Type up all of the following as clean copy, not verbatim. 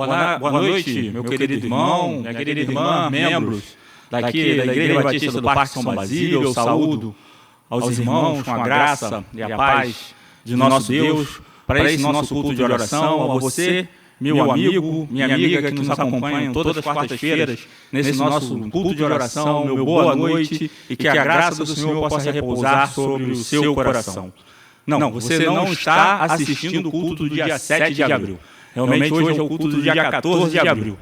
Boa noite, meu querido irmão, minha querida irmã, membros daqui da Igreja Batista do Parque São Basílio. Eu saúdo aos irmãos com a graça e a paz de nosso Deus para esse nosso culto de oração. A você, meu amigo, minha amiga que nos acompanham todas as quartas-feiras nesse nosso culto de oração, meu boa noite e que a graça do Senhor possa repousar sobre o seu coração. Não, você não está assistindo o culto do dia 7 de abril. Realmente hoje é o culto do dia 14 de abril.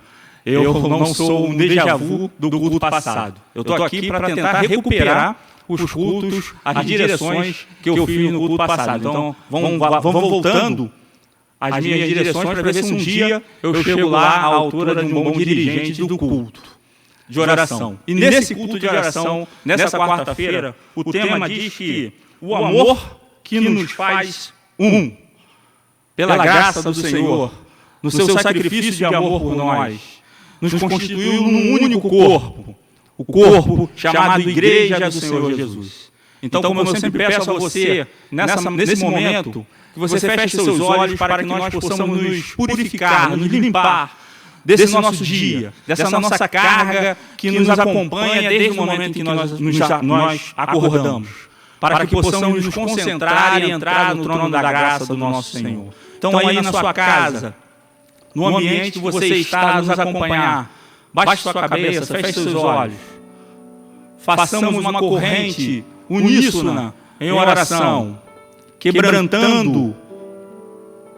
Eu não sou um déjà vu do culto passado. Eu estou aqui para tentar recuperar os cultos, as direções que eu fiz no culto passado. Então, vamos voltando as minhas direções para ver se um dia eu chego lá à altura de um bom dirigente do culto de oração. E nesse culto de oração, nessa quarta-feira, o tema diz que o amor que nos faz um, pela graça do Senhor, no seu sacrifício de amor por nós, nos constituiu num único corpo, o corpo chamado Igreja do Senhor Jesus. Então, como eu sempre peço a você, nesse momento, que você feche seus olhos para que nós possamos nos purificar, nos limpar desse nosso dia, dessa nossa carga que nos acompanha desde o momento em que nós acordamos, para que possamos nos concentrar e entrar no trono da graça do nosso Senhor. Então, aí na sua casa, no ambiente que você está a nos acompanhar, baixe sua cabeça, feche seus olhos. Façamos uma corrente uníssona em oração, quebrantando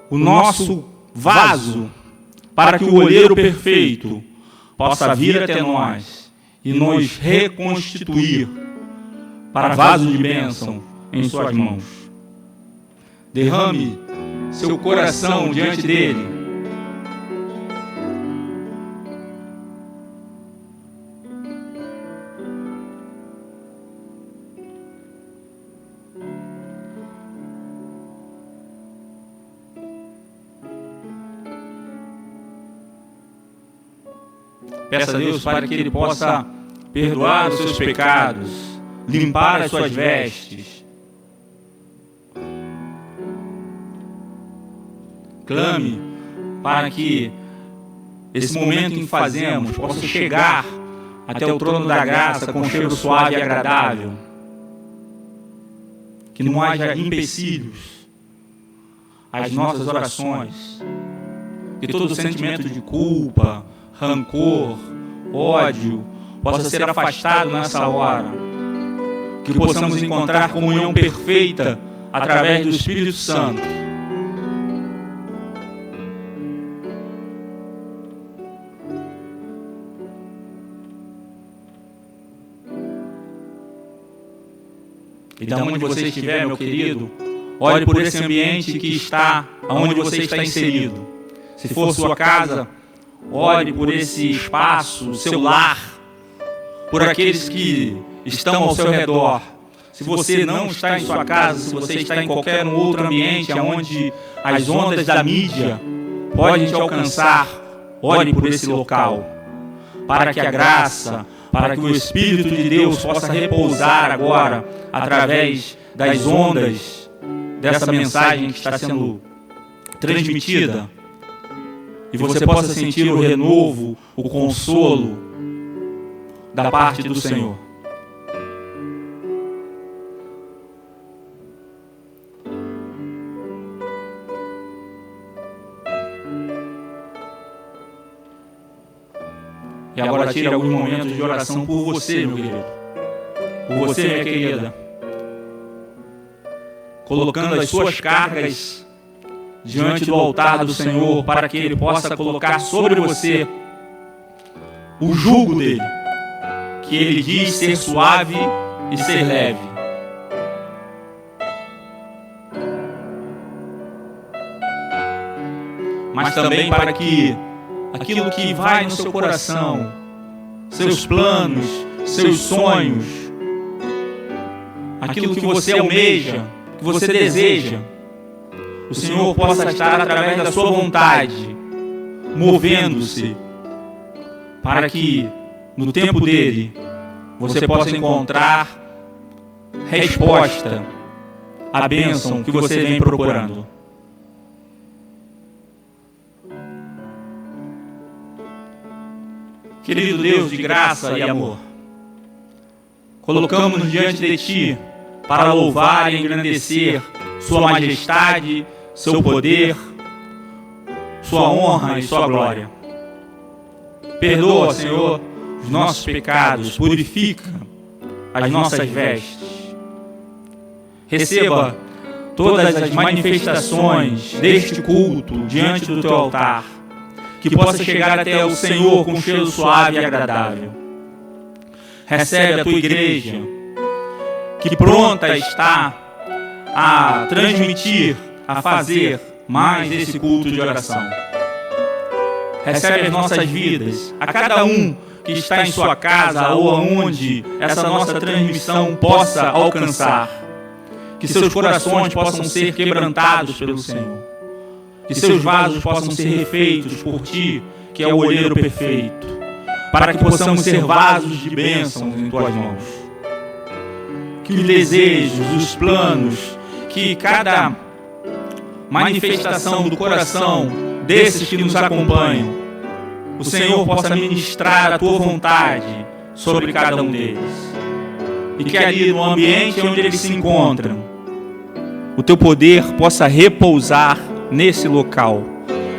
o nosso vaso, para que o olheiro perfeito possa vir até nós e nos reconstituir para vaso de bênção em suas mãos. Derrame seu coração diante dele. Peça a Deus para que Ele possa perdoar os seus pecados, limpar as suas vestes. Clame para que esse momento em que fazemos possa chegar até o trono da graça com cheiro suave e agradável. Que não haja empecilhos às nossas orações. Que todo sentimento de culpa, rancor, ódio possa ser afastado nessa hora. Que possamos encontrar comunhão perfeita através do Espírito Santo. E da onde você estiver, meu querido, olhe por esse ambiente que está, onde você está inserido. Se for sua casa, olhe por esse espaço, seu lar, por aqueles que estão ao seu redor. Se você não está em sua casa, se você está em qualquer outro ambiente onde as ondas da mídia podem te alcançar, olhe por esse local, para que a graça, para que o Espírito de Deus possa repousar agora, através das ondas dessa mensagem que está sendo transmitida, e você possa sentir o renovo, o consolo da parte do Senhor. E agora tire alguns momentos de oração por você, meu querido. Por você, minha querida. Colocando as suas cargas diante do altar do Senhor, para que Ele possa colocar sobre você o jugo dele, que Ele diz ser suave e ser leve. Mas também para que aquilo que vai no seu coração, seus planos, seus sonhos, aquilo que você almeja, que você deseja, o Senhor possa estar através da sua vontade, movendo-se, para que no tempo dele você possa encontrar resposta à bênção que você vem procurando. Querido Deus de graça e amor, colocamos-nos diante de Ti para louvar e engrandecer Sua majestade, Seu poder, Sua honra e Sua glória. Perdoa, Senhor, os nossos pecados, purifica as nossas vestes. Receba todas as manifestações deste culto diante do Teu altar, que possa chegar até o Senhor com cheiro suave e agradável. Recebe a Tua igreja, que pronta está a transmitir, a fazer mais esse culto de oração. Recebe as nossas vidas, a cada um que está em sua casa ou aonde essa nossa transmissão possa alcançar. Que seus corações possam ser quebrantados pelo Senhor. Que seus vasos possam ser refeitos por Ti, que é o olheiro perfeito, para que possamos ser vasos de bênçãos em Tuas mãos. Que os desejos, os planos, que cada manifestação do coração desses que nos acompanham, o Senhor possa ministrar a Tua vontade sobre cada um deles. E que ali no ambiente onde eles se encontram, o Teu poder possa repousar nesse local.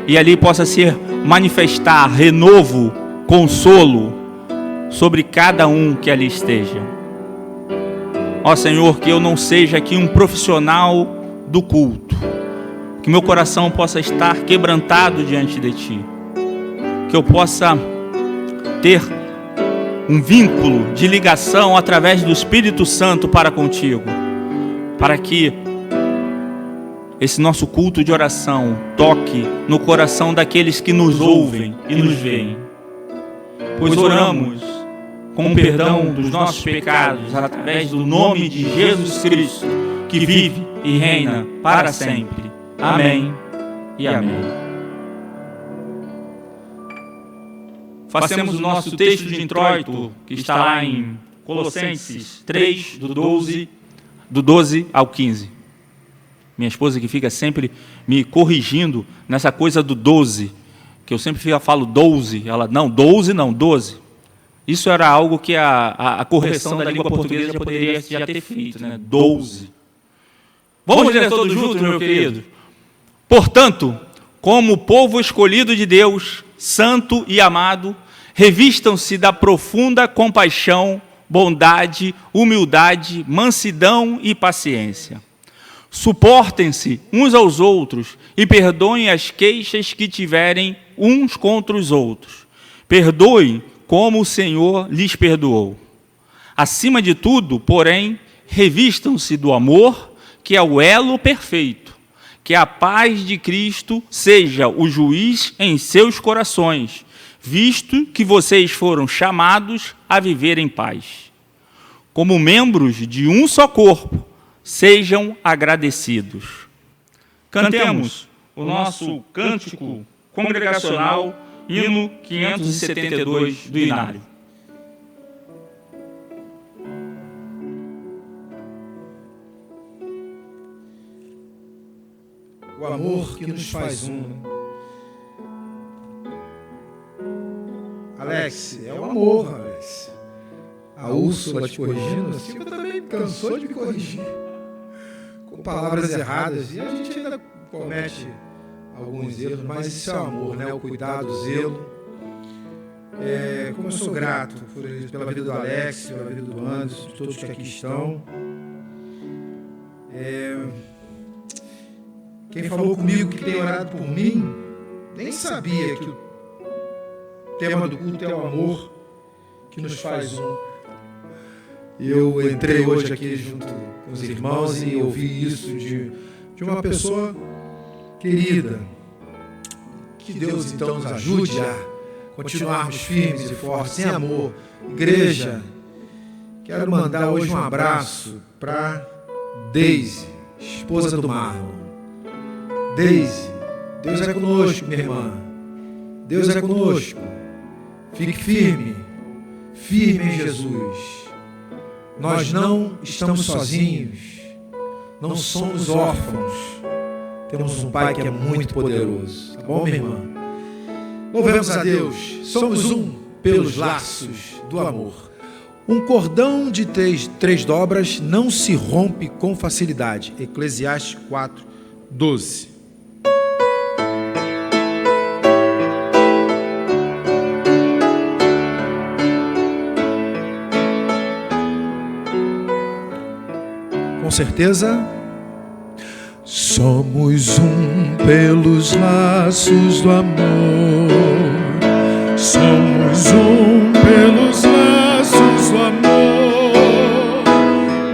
E ali possa ser manifestar renovo, consolo sobre cada um que ali esteja. Ó Senhor, que eu não seja aqui um profissional do culto. Que meu coração possa estar quebrantado diante de Ti. Que eu possa ter um vínculo de ligação através do Espírito Santo para contigo, para que esse nosso culto de oração toque no coração daqueles que nos ouvem e nos veem. Pois oramos com o perdão dos nossos pecados através do nome de Jesus Cristo, que vive e reina para sempre. Amém e amém. Façamos o nosso texto de introito, que está lá em Colossenses 3, do 12 ao 15. Minha esposa que fica sempre me corrigindo nessa coisa do 12, que eu sempre falo 12, ela, não, 12 não, 12. Isso era algo que a correção da língua portuguesa já poderia já ter feito, né? 12. Vamos ler todos juntos, meu querido? Portanto, como povo escolhido de Deus, santo e amado, revistam-se da profunda compaixão, bondade, humildade, mansidão e paciência. Suportem-se uns aos outros e perdoem as queixas que tiverem uns contra os outros. Perdoem como o Senhor lhes perdoou. Acima de tudo, porém, revistam-se do amor, que é o elo perfeito. Que a paz de Cristo seja o juiz em seus corações, visto que vocês foram chamados a viver em paz. Como membros de um só corpo, sejam agradecidos. Cantemos o nosso cântico congregacional, hino 572 do Inário. O amor que nos faz um. Alex, é o amor, Alex. A Úrsula te corrigindo, a Silvia também cansou de me corrigir com palavras erradas. E a gente ainda comete alguns erros, mas isso é o amor, né? O cuidado, o zelo. Como eu sou grato pela vida do Alex, pela vida do Anderson, de todos que aqui estão. Quem falou comigo que tem orado por mim, nem sabia que o tema do culto é o amor que nos faz um. Eu entrei hoje aqui junto com os irmãos e ouvi isso de uma pessoa querida. Que Deus então nos ajude a continuarmos firmes e fortes em amor. Igreja, quero mandar hoje um abraço para Deise, esposa do Marlon. Deise, Deus é conosco, minha irmã. Deus é conosco. Fique firme, firme em Jesus. Nós não estamos sozinhos, não somos órfãos. Temos um Pai que é muito poderoso. Tá bom, minha irmã? Louvemos a Deus. Somos um. pelos laços do amor. Um cordão de três dobras não se rompe com facilidade. Eclesiastes 4:12. Com certeza, somos um pelos laços do amor. Somos um pelos laços do amor.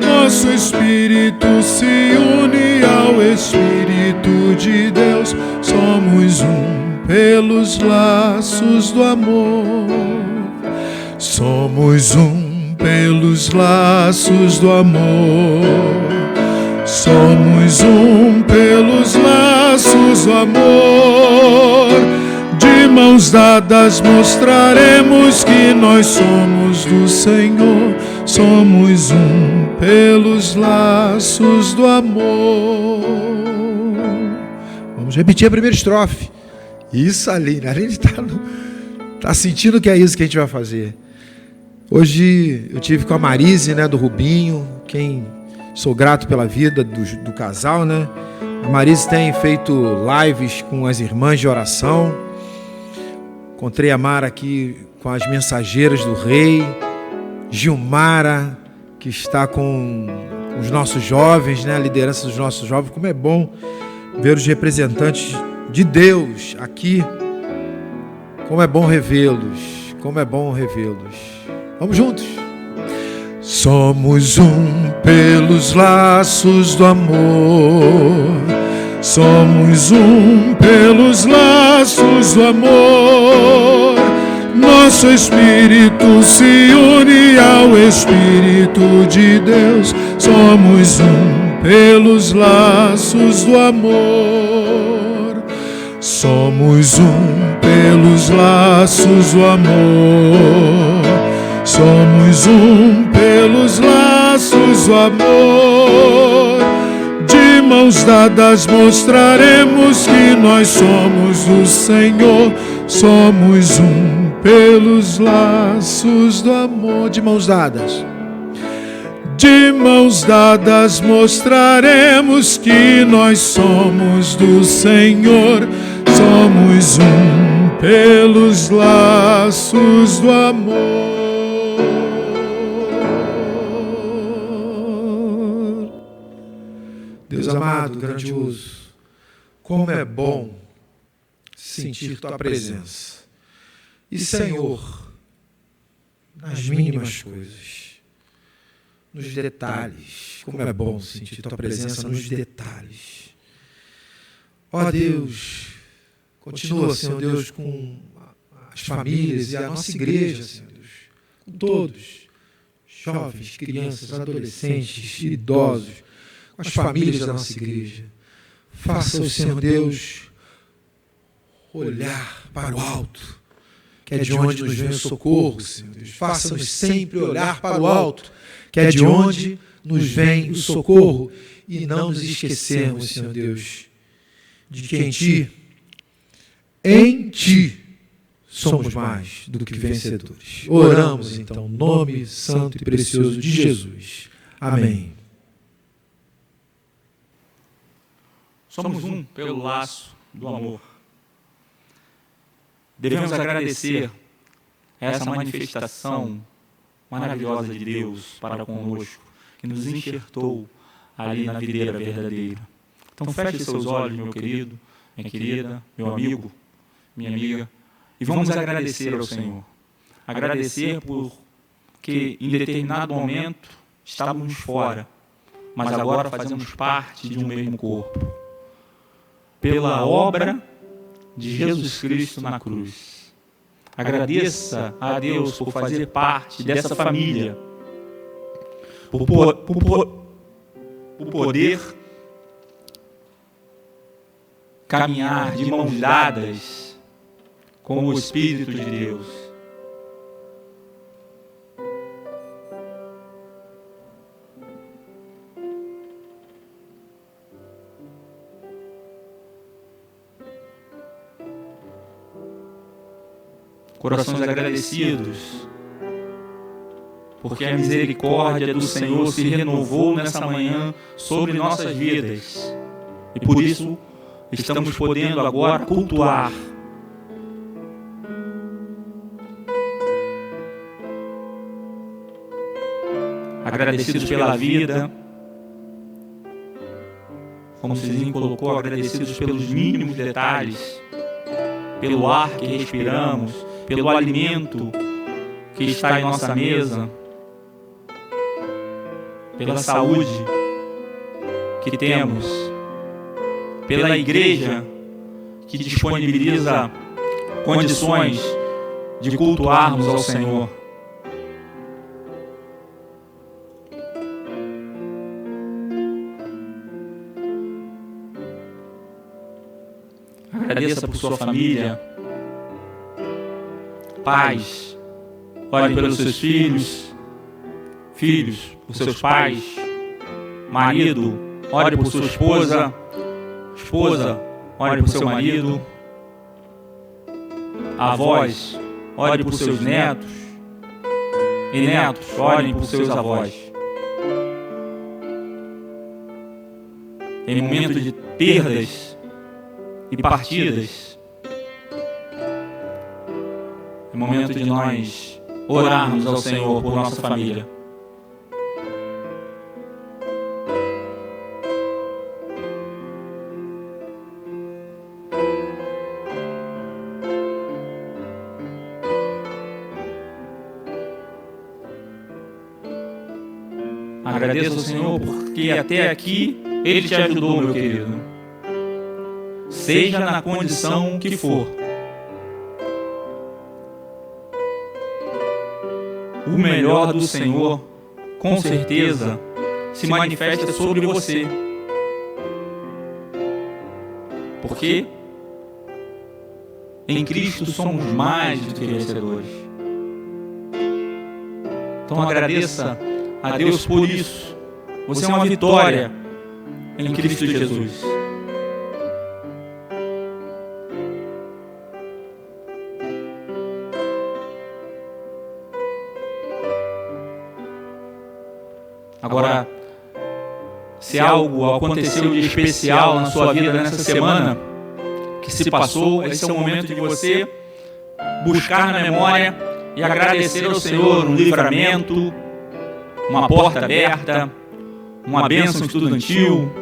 Nosso espírito se une ao Espírito de Deus. Somos um pelos laços do amor. Somos um pelos laços do amor. Somos um pelos laços do amor. De mãos dadas mostraremos que nós somos do Senhor. Somos um pelos laços do amor. Vamos repetir a primeira estrofe. Isso, Aline. A Aline está sentindo que é isso que a gente vai fazer. Hoje eu tive com a Marise, né, do Rubinho. Sou grato pela vida do casal, né? A Marise tem feito lives com as irmãs de oração. Encontrei a Mara aqui com as mensageiras do Rei. Gilmara, que está com os nossos jovens, né? A liderança dos nossos jovens. Como é bom ver os representantes de Deus aqui. Como é bom revê-los. Como é bom revê-los. Vamos juntos. Somos um pelos laços do amor. Somos um pelos laços do amor. Nosso espírito se une ao Espírito de Deus. Somos um pelos laços do amor. Somos um pelos laços do amor. Somos um pelos laços do amor. De mãos dadas mostraremos que nós somos do Senhor. Somos um pelos laços do amor. De mãos dadas. De mãos dadas mostraremos que nós somos do Senhor. Somos um pelos laços do amor. Deus amado, grandioso, como é bom sentir Tua presença. E, Senhor, nas mínimas coisas, nos detalhes, como é bom sentir Tua presença nos detalhes. Ó Deus, continua, Senhor Deus, com as famílias e a nossa igreja, Senhor Deus, com todos, jovens, crianças, adolescentes, idosos, as famílias da nossa igreja. Faça o Senhor Deus olhar para o alto, que é de onde nos vem o socorro, Senhor Deus. Faça-nos sempre olhar para o alto, que é de onde nos vem o socorro, e não nos esquecermos, Senhor Deus, de que em Ti somos mais do que vencedores. Oramos então, no nome santo e precioso de Jesus. Amém. Somos um pelo laço do amor. Devemos agradecer essa manifestação maravilhosa de Deus para conosco, que nos enxertou ali na videira verdadeira. Então feche seus olhos, meu querido, minha querida, meu amigo, minha amiga, e vamos agradecer ao Senhor. Agradecer porque em determinado momento estávamos fora, mas agora fazemos parte de um mesmo corpo. Pela obra de Jesus Cristo na cruz. Agradeça a Deus por fazer parte dessa família, por poder caminhar de mãos dadas com o Espírito de Deus. corações agradecidos, porque a misericórdia do Senhor se renovou nessa manhã sobre nossas vidas. E por isso estamos podendo agora cultuar. Agradecidos pela vida, como o Cizinho colocou, agradecidos pelos mínimos detalhes, pelo ar que respiramos, pelo alimento que está em nossa mesa, pela saúde que temos, pela igreja que disponibiliza condições de cultuarmos ao Senhor. Agradeça por sua família. Pais, ore pelos seus filhos. Filhos, por seus pais. Marido, ore por sua esposa. Esposa, ore por seu marido. Avós, ore por seus netos. E netos, orem por seus avós. Em momentos de perdas e partidas, é momento de nós orarmos ao Senhor por nossa família. Agradeço ao Senhor porque até aqui Ele te ajudou, meu querido. Seja na condição que for. O melhor do Senhor, com certeza, se manifesta sobre você. Porque em Cristo somos mais do que vencedores. Então agradeça a Deus por isso. Você é uma vitória em Cristo Jesus. Agora, se algo aconteceu de especial na sua vida nessa semana que se passou, esse é o momento de você buscar na memória e agradecer ao Senhor um livramento, uma porta aberta, uma bênção estudantil,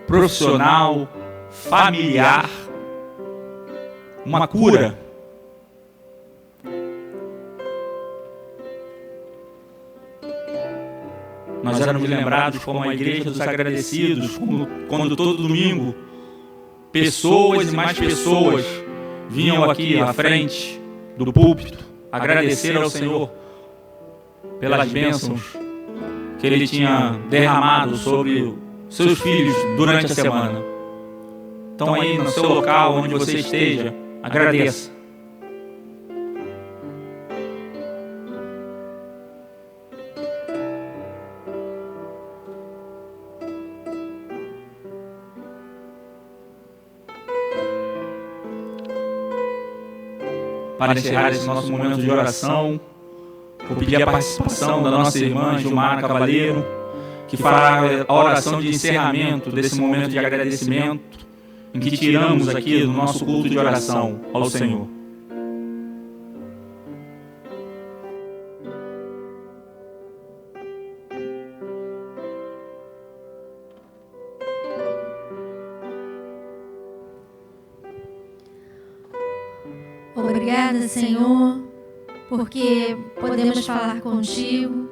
profissional, familiar, uma cura. Nós éramos lembrados como a igreja dos agradecidos, quando todo domingo pessoas e mais pessoas vinham aqui à frente do púlpito agradecer ao Senhor pelas bênçãos que Ele tinha derramado sobre seus filhos durante a semana. Então aí no seu local, onde você esteja, agradeça. Para encerrar esse nosso momento de oração, vou pedir a participação da nossa irmã Gilmara Cavaleiro, que fará a oração de encerramento desse momento de agradecimento, em que tiramos aqui do nosso culto de oração ao Senhor. Obrigada, Senhor, porque podemos falar contigo.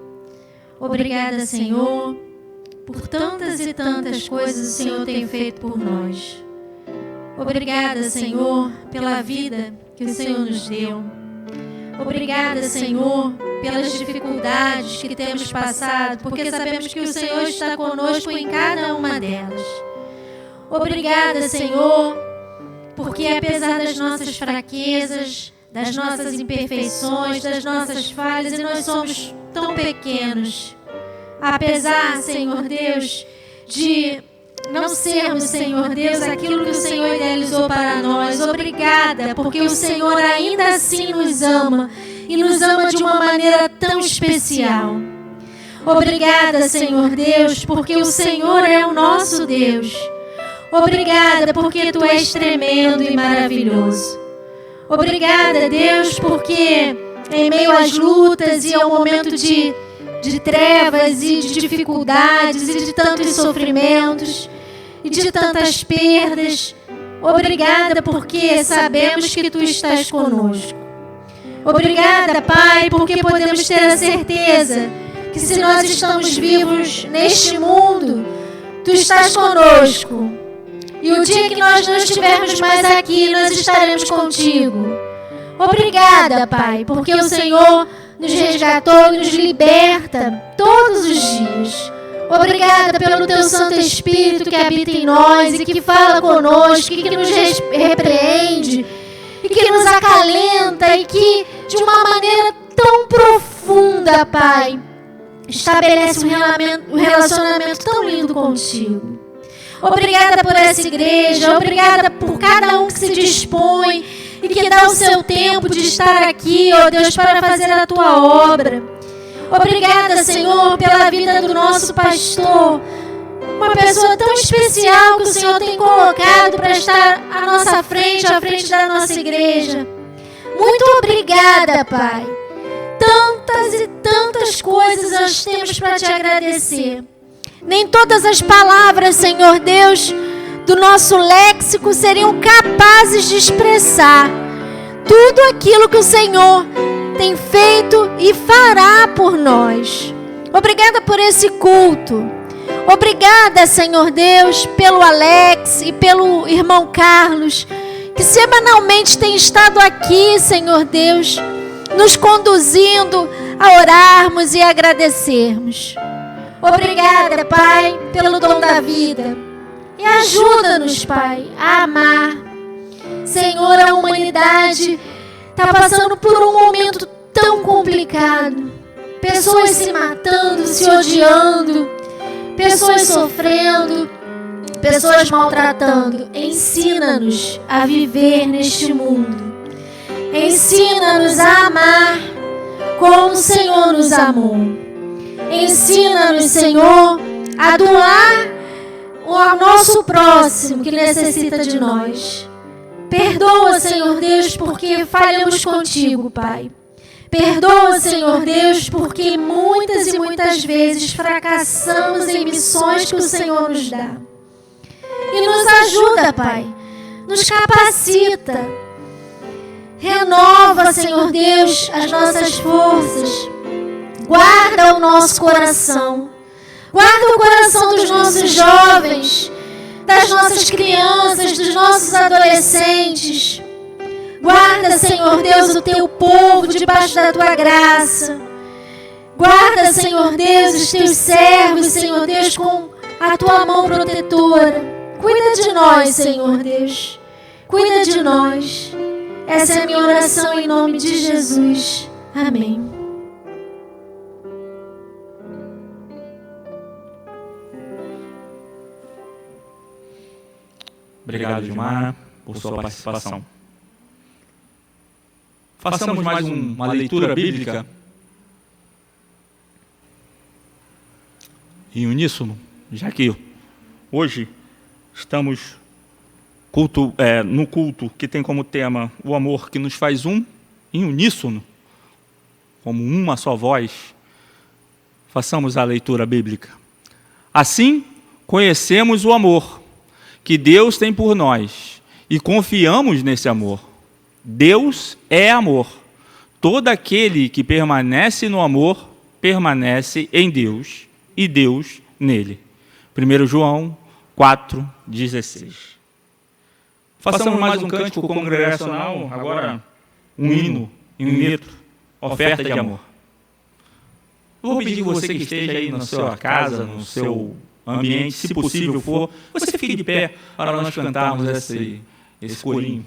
Obrigada, Senhor, por tantas e tantas coisas o Senhor tem feito por nós. Obrigada, Senhor, pela vida que o Senhor nos deu. Obrigada, Senhor, pelas dificuldades que temos passado, porque sabemos que o Senhor está conosco em cada uma delas. Obrigada, Senhor, porque apesar das nossas fraquezas, das nossas imperfeições, das nossas falhas, e nós somos tão pequenos, apesar, Senhor Deus, de não sermos, Senhor Deus, aquilo que o Senhor idealizou para nós. Obrigada, porque o Senhor ainda assim nos ama e nos ama de uma maneira tão especial. Obrigada, Senhor Deus, porque o Senhor é o nosso Deus. Obrigada, porque Tu és tremendo e maravilhoso. Obrigada, Deus, porque em meio às lutas e ao momento de trevas e de dificuldades e de tantos sofrimentos e de tantas perdas, obrigada porque sabemos que Tu estás conosco. Obrigada, Pai, porque podemos ter a certeza que se nós estamos vivos neste mundo, Tu estás conosco. E o dia que nós não estivermos mais aqui, nós estaremos contigo. Obrigada, Pai, porque o Senhor nos resgatou e nos liberta todos os dias. Obrigada pelo Teu Santo Espírito que habita em nós e que fala conosco, e que nos repreende, e que nos acalenta, e que de uma maneira tão profunda, Pai, estabelece um relacionamento tão lindo contigo. Obrigada por essa igreja, obrigada por cada um que se dispõe e que dá o seu tempo de estar aqui, ó Deus, para fazer a Tua obra. Obrigada, Senhor, pela vida do nosso pastor, uma pessoa tão especial que o Senhor tem colocado para estar à nossa frente, à frente da nossa igreja. Muito obrigada, Pai. Tantas e tantas coisas nós temos para Te agradecer. Nem todas as palavras, Senhor Deus, do nosso léxico seriam capazes de expressar tudo aquilo que o Senhor tem feito e fará por nós. Obrigada por esse culto. Obrigada, Senhor Deus, pelo Alex e pelo irmão Carlos, que semanalmente tem estado aqui, Senhor Deus, nos conduzindo a orarmos e agradecermos. Obrigada, Pai, pelo dom da vida. E ajuda-nos, Pai, a amar. Senhor, a humanidade está passando por um momento tão complicado. Pessoas se matando, se odiando, pessoas sofrendo, pessoas maltratando. Ensina-nos a viver neste mundo. Ensina-nos a amar como o Senhor nos amou. Ensina-nos, Senhor, a doar ao nosso próximo que necessita de nós. Perdoa, Senhor Deus, porque falhamos contigo, Pai. Perdoa, Senhor Deus, porque muitas e muitas vezes fracassamos em missões que o Senhor nos dá. E nos ajuda, Pai. Nos capacita. Renova, Senhor Deus, as nossas forças. Guarda o nosso coração. Guarda o coração dos nossos jovens, das nossas crianças, dos nossos adolescentes. Guarda, Senhor Deus, o Teu povo debaixo da Tua graça. Guarda, Senhor Deus, os Teus servos, Senhor Deus, com a Tua mão protetora. Cuida de nós, Senhor Deus. Cuida de nós. Essa é a minha oração em nome de Jesus. Amém. Obrigado, Gilmar, por sua participação. Façamos mais uma leitura bíblica em uníssono, já que hoje estamos no culto que tem como tema o amor que nos faz um, em uníssono, como uma só voz. Façamos a leitura bíblica. Assim, conhecemos o amor que Deus tem por nós e confiamos nesse amor. Deus é amor. Todo aquele que permanece no amor, permanece em Deus e Deus nele. 1 João 4,16. Façamos mais um cântico congregacional, agora um hino, um hineto, oferta de amor. Eu vou pedir que você que esteja aí na sua casa, no seu ambiente, se possível for, você fique de pé para nós cantarmos esse corinho.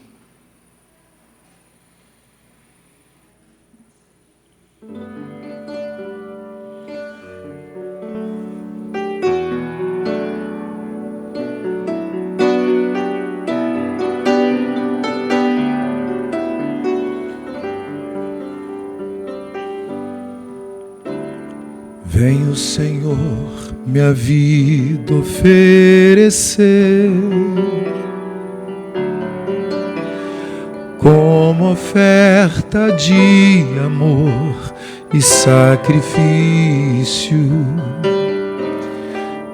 Venho, Senhor, minha vida oferecer como oferta de amor e sacrifício.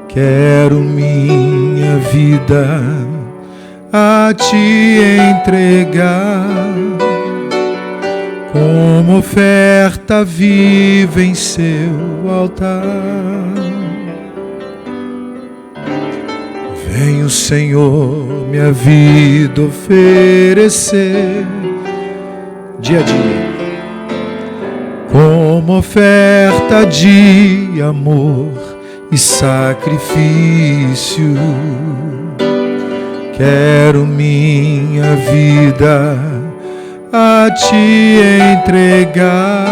Quero minha vida a te entregar como oferta viva em seu altar. Venho, Senhor, minha vida oferecer dia a dia como oferta de amor e sacrifício. Quero minha vida a te entregar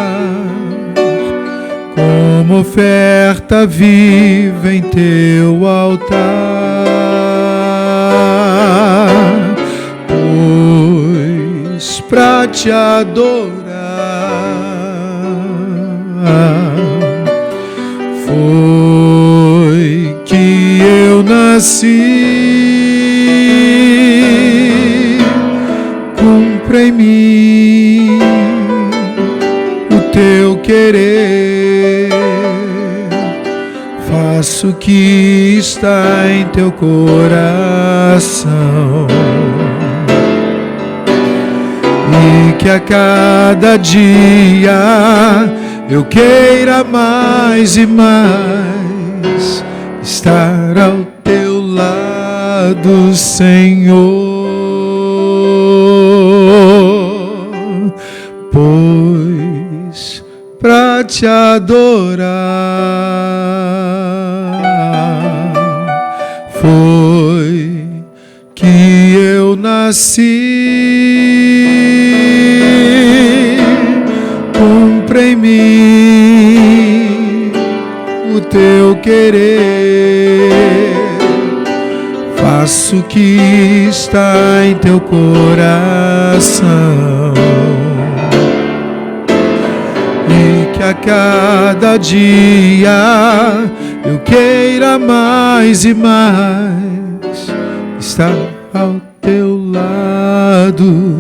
como oferta viva em teu altar, pois pra te adorar foi que eu nasci. Cumpra em mim o teu querer, faço o que está em teu coração, e que a cada dia eu queira mais e mais estar ao teu lado, Senhor. Pois pra te adorar foi que eu nasci. Cumpra em mim o teu querer, faço o que está em teu coração, e que a cada dia eu queira mais e mais estar ao teu lado,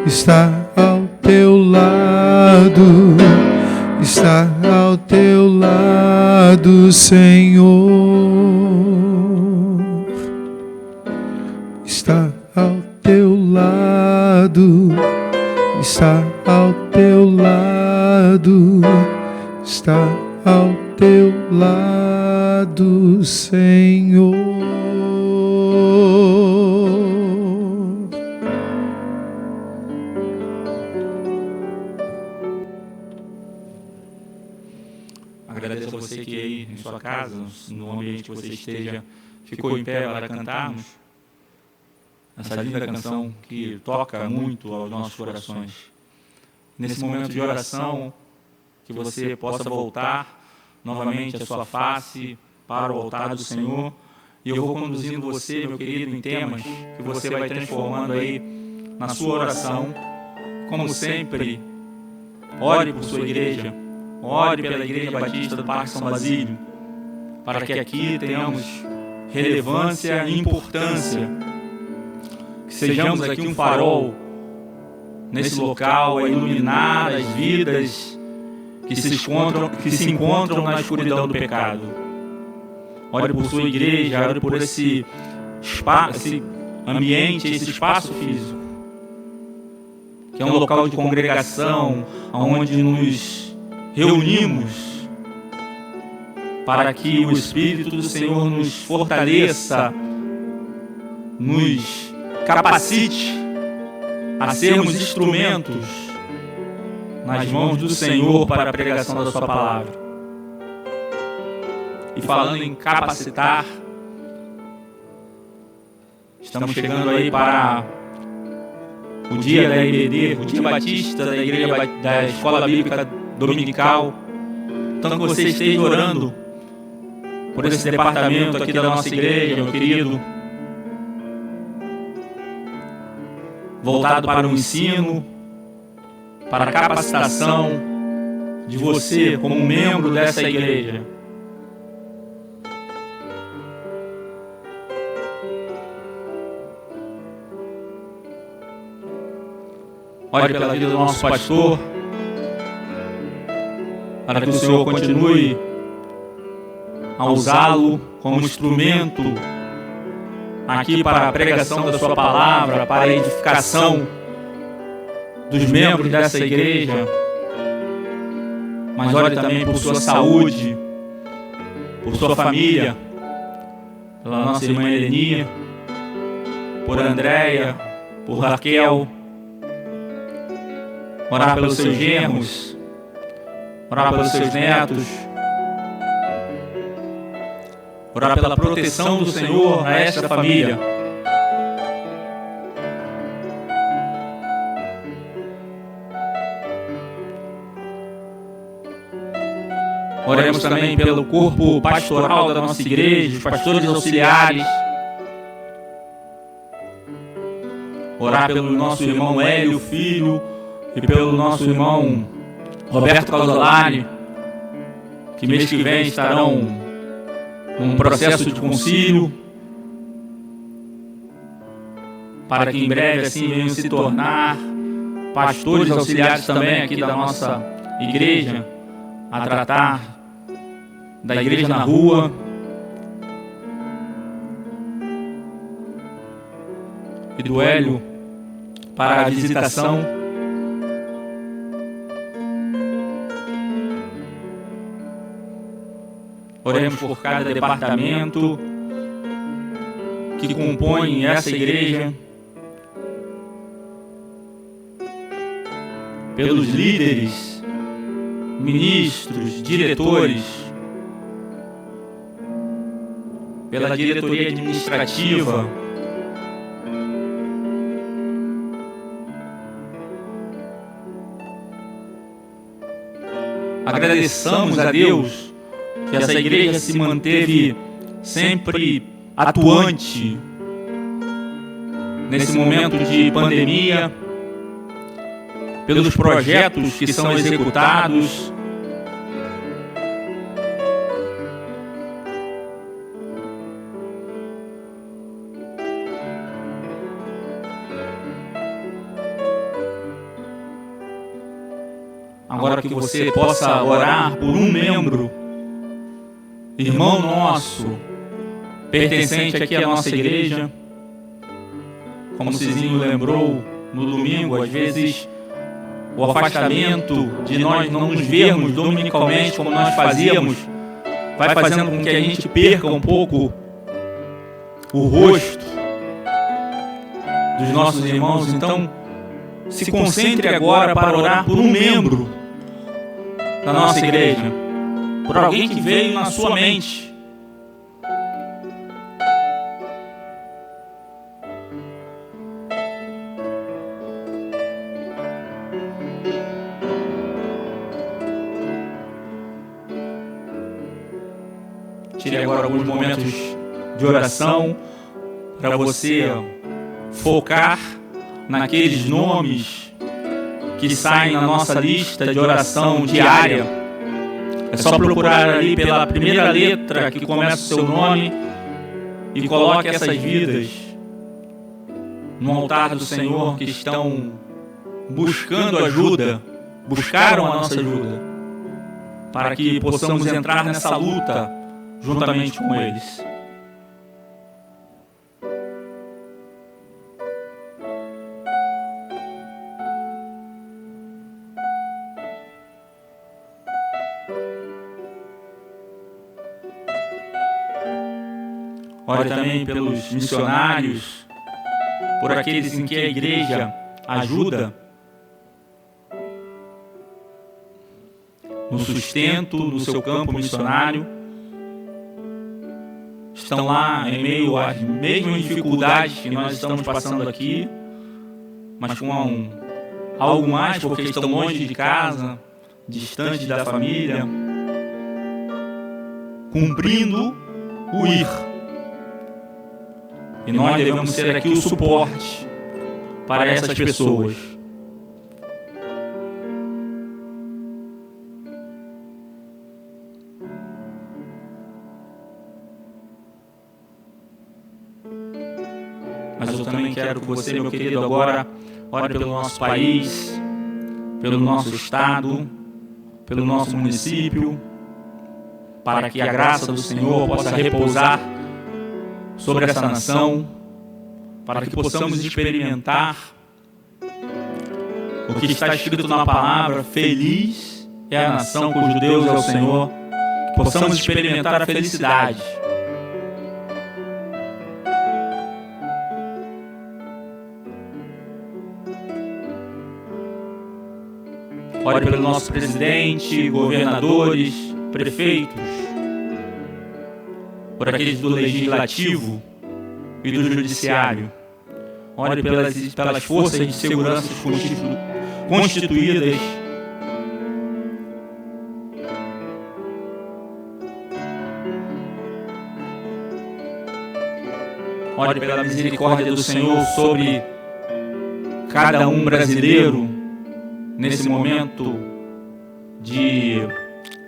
estar ao teu lado, estar ao teu lado, Senhor. Está ao teu lado, está ao teu lado, está ao teu lado, Senhor. Agradeço a você que aí em sua casa, no ambiente que você esteja, ficou em pé para cantarmos essa linda canção que toca muito aos nossos corações. Nesse momento de oração, que você possa voltar novamente a sua face para o altar do Senhor, e eu vou conduzindo você, meu querido, em temas que você vai transformando aí na sua oração. Como sempre, ore por sua igreja, ore pela Igreja Batista do Parque São Basílio, para que aqui tenhamos relevância e importância, que sejamos aqui um farol nesse local a iluminar as vidas que se encontram na escuridão do pecado. Ore por sua igreja, ore por esse ambiente, esse espaço físico, que é um local de congregação, onde nos reunimos para que o Espírito do Senhor nos fortaleça, nos capacite a sermos instrumentos nas mãos do Senhor para a pregação da sua palavra. E falando em capacitar, estamos chegando aí para o dia da IBD, o dia batista da Igreja da Escola Bíblica Dominical. Então que você esteja orando por esse departamento aqui da nossa igreja, meu querido, voltado para o ensino, para a capacitação de você como membro dessa igreja. Ore pela vida do nosso pastor, para que o Senhor continue a usá-lo como instrumento aqui para a pregação da sua palavra, para a edificação dos membros dessa igreja. Mas ore também por sua saúde, por sua família, pela nossa irmã Heleninha, por Andréia, por Raquel. Orar pelos seus genros, orar pelos seus netos, orar pela proteção do Senhor a esta família. Oremos também pelo corpo pastoral da nossa igreja, os pastores auxiliares. Orar pelo nosso irmão Hélio, filho, e pelo nosso irmão Roberto Calzolari, que mês que vem estarão num processo de concílio, para que em breve assim venham se tornar pastores auxiliares também aqui da nossa igreja, a tratar da igreja na rua. E do Hélio para a visitação. Oremos por cada departamento que compõe essa igreja, pelos líderes, ministros, diretores, pela diretoria administrativa, agradeçamos a Deus que essa igreja se manteve sempre atuante nesse momento de pandemia, pelos projetos que são executados, agora que você possa orar por um membro, irmão nosso, pertencente aqui à nossa igreja. Como o Cizinho lembrou no domingo, às vezes o afastamento de nós não nos vermos dominicalmente como nós fazíamos, vai fazendo com que a gente perca um pouco o rosto dos nossos irmãos. Então, se concentre agora para orar por um membro da nossa igreja, por alguém que veio na sua mente. Tire agora alguns momentos de oração para você focar naqueles nomes que saem na nossa lista de oração diária. É só procurar ali pela primeira letra que começa o seu nome e coloque essas vidas no altar do Senhor, que estão buscando ajuda, buscaram a nossa ajuda, para que possamos entrar nessa luta juntamente com eles. Ore também pelos missionários, por aqueles em que a igreja ajuda no sustento, no seu campo missionário. Estão lá em meio às mesmas dificuldades que nós estamos passando aqui, mas com algo mais, porque estão longe de casa, distantes da família, cumprindo o ir. E nós devemos ser aqui o suporte para essas pessoas. Mas eu também quero que você, meu querido, agora ore pelo nosso país, pelo nosso estado, pelo nosso município, para que a graça do Senhor possa repousar sobre essa nação, para que possamos experimentar o que está escrito na palavra: feliz é a nação cujo Deus é o Senhor, que possamos experimentar a felicidade. Ore pelo nosso presidente, governadores, prefeitos, por aqueles do legislativo e do judiciário. Ore pelas forças de segurança constituídas. Ore pela misericórdia do Senhor sobre cada um brasileiro nesse momento de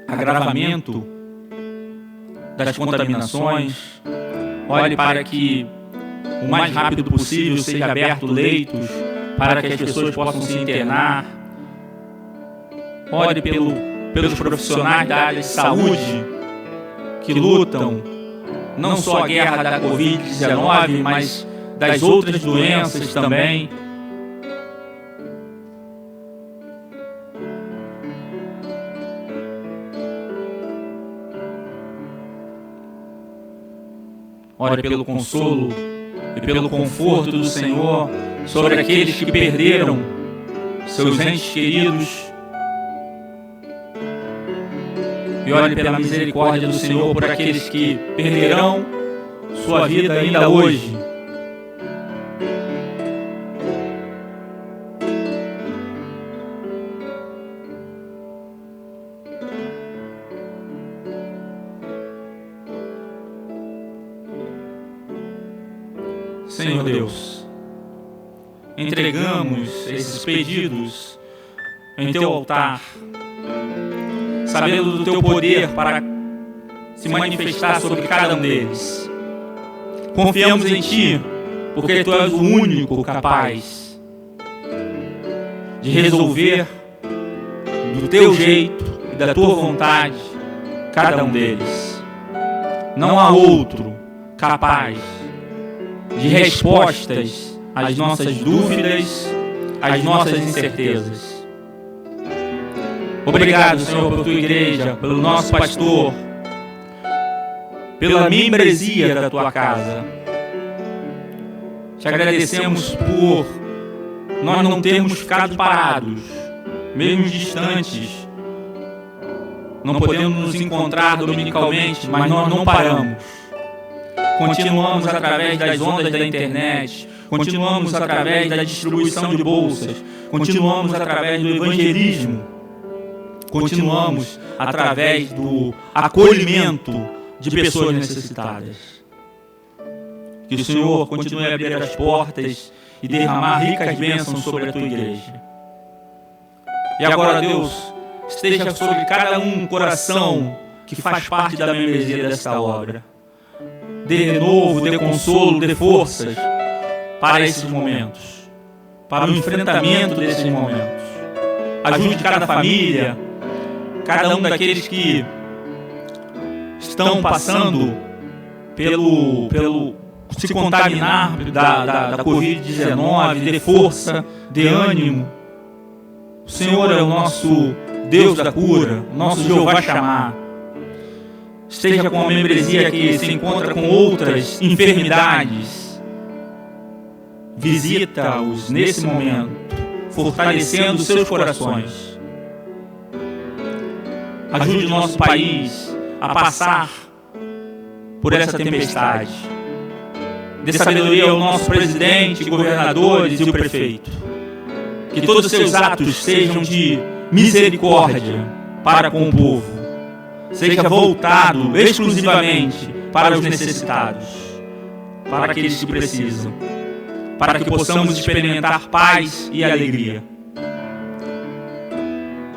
agravamento das contaminações. Olhe para que o mais rápido possível seja aberto leitos para que as pessoas possam se internar. Ore pelos profissionais da área de saúde que lutam não só a guerra da Covid-19, mas das outras doenças também. Ore pelo consolo e pelo conforto do Senhor sobre aqueles que perderam seus entes queridos. E ore pela misericórdia do Senhor por aqueles que perderão sua vida ainda hoje. Senhor Deus, entregamos esses pedidos em Teu altar, sabendo do Teu poder para se manifestar sobre cada um deles. Confiamos em Ti, porque Tu és o único capaz de resolver do Teu jeito e da Tua vontade cada um deles. Não há outro capaz de respostas às nossas dúvidas, às nossas incertezas. Obrigado, Senhor, por Tua igreja, pelo nosso pastor, pela membresia da Tua casa. Te agradecemos por nós não termos ficado parados, mesmo distantes, não podemos nos encontrar dominicalmente, mas nós não paramos. Continuamos através das ondas da internet, continuamos através da distribuição de bolsas, continuamos através do evangelismo, continuamos através do acolhimento de pessoas necessitadas. Que o Senhor continue a abrir as portas e derramar ricas bênçãos sobre a Tua igreja. E agora, Deus, esteja sobre cada um coração que faz parte da membresia desta obra. Dê renovo, dê consolo, dê forças para esses momentos, para o enfrentamento desses momentos. Ajude cada família, cada um daqueles que estão passando pelo se contaminar da Covid-19, dê força, dê ânimo. O Senhor é o nosso Deus da cura, o nosso Jeová Chamar. Esteja com a membresia que se encontra com outras enfermidades. Visita-os nesse momento, fortalecendo seus corações. Ajude o nosso país a passar por essa tempestade. Dê sabedoria ao nosso presidente, governadores e o prefeito. Que todos os seus atos sejam de misericórdia para com o povo. Seja voltado exclusivamente para os necessitados, para aqueles que precisam, para que possamos experimentar paz e alegria.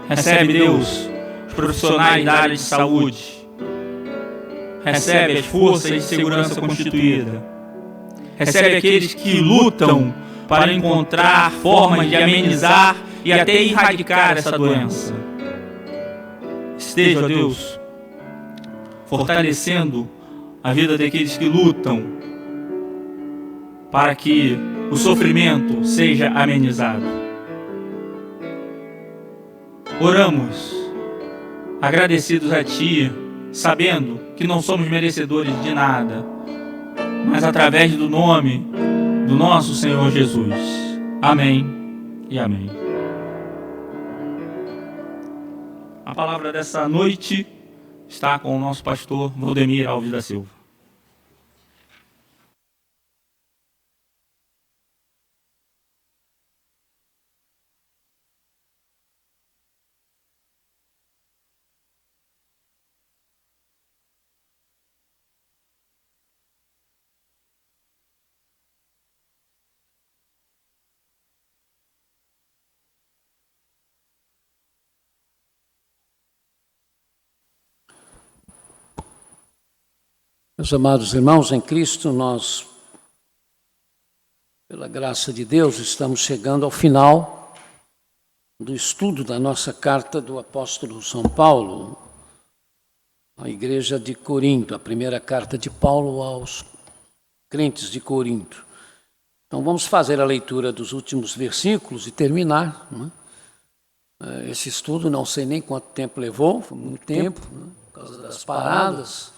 Recebe, Deus, os profissionais da área de saúde. Recebe as forças de segurança constituída. recebe aqueles que lutam para encontrar formas de amenizar e até erradicar essa doença. Esteja, ó Deus, fortalecendo a vida daqueles que lutam para que o sofrimento seja amenizado. Oramos, agradecidos a Ti, sabendo que não somos merecedores de nada, mas através do nome do nosso Senhor Jesus. Amém e amém. A palavra dessa noite está com o nosso pastor Valdemir Alves da Silva. Meus amados irmãos em Cristo, nós, pela graça de Deus, estamos chegando ao final do estudo da nossa carta do apóstolo São Paulo à igreja de Corinto, a primeira carta de Paulo aos crentes de Corinto. Então vamos fazer a leitura dos últimos versículos e terminar, né? Esse estudo, não sei nem quanto tempo levou, foi muito tempo, né? Por causa das paradas.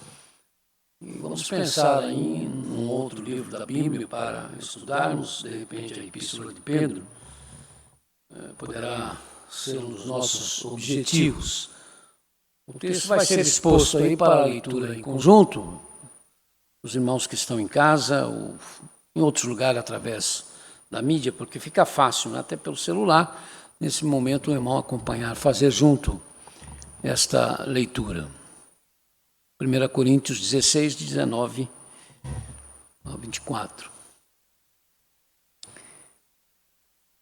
E vamos pensar em um outro livro da Bíblia para estudarmos, de repente a Epístola de Pedro poderá ser um dos nossos objetivos. O texto vai ser exposto aí para a leitura em conjunto, os irmãos que estão em casa ou em outros lugares através da mídia, porque fica fácil, né? Até pelo celular, nesse momento o irmão acompanhar, fazer junto esta leitura. 1 Coríntios 16, 19 a 24.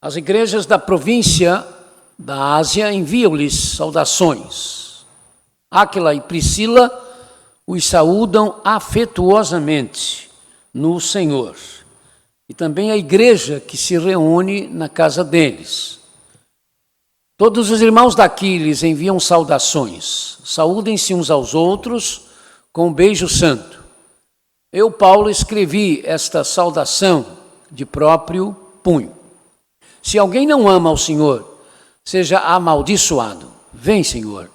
As igrejas da província da Ásia enviam-lhes saudações. Áquila e Priscila os saúdam afetuosamente no Senhor. E também a igreja que se reúne na casa deles. Todos os irmãos daqui lhes enviam saudações. Saúdem-se uns aos outros com um beijo santo. Eu, Paulo, escrevi esta saudação de próprio punho. Se alguém não ama ao Senhor, seja amaldiçoado. Vem, Senhor.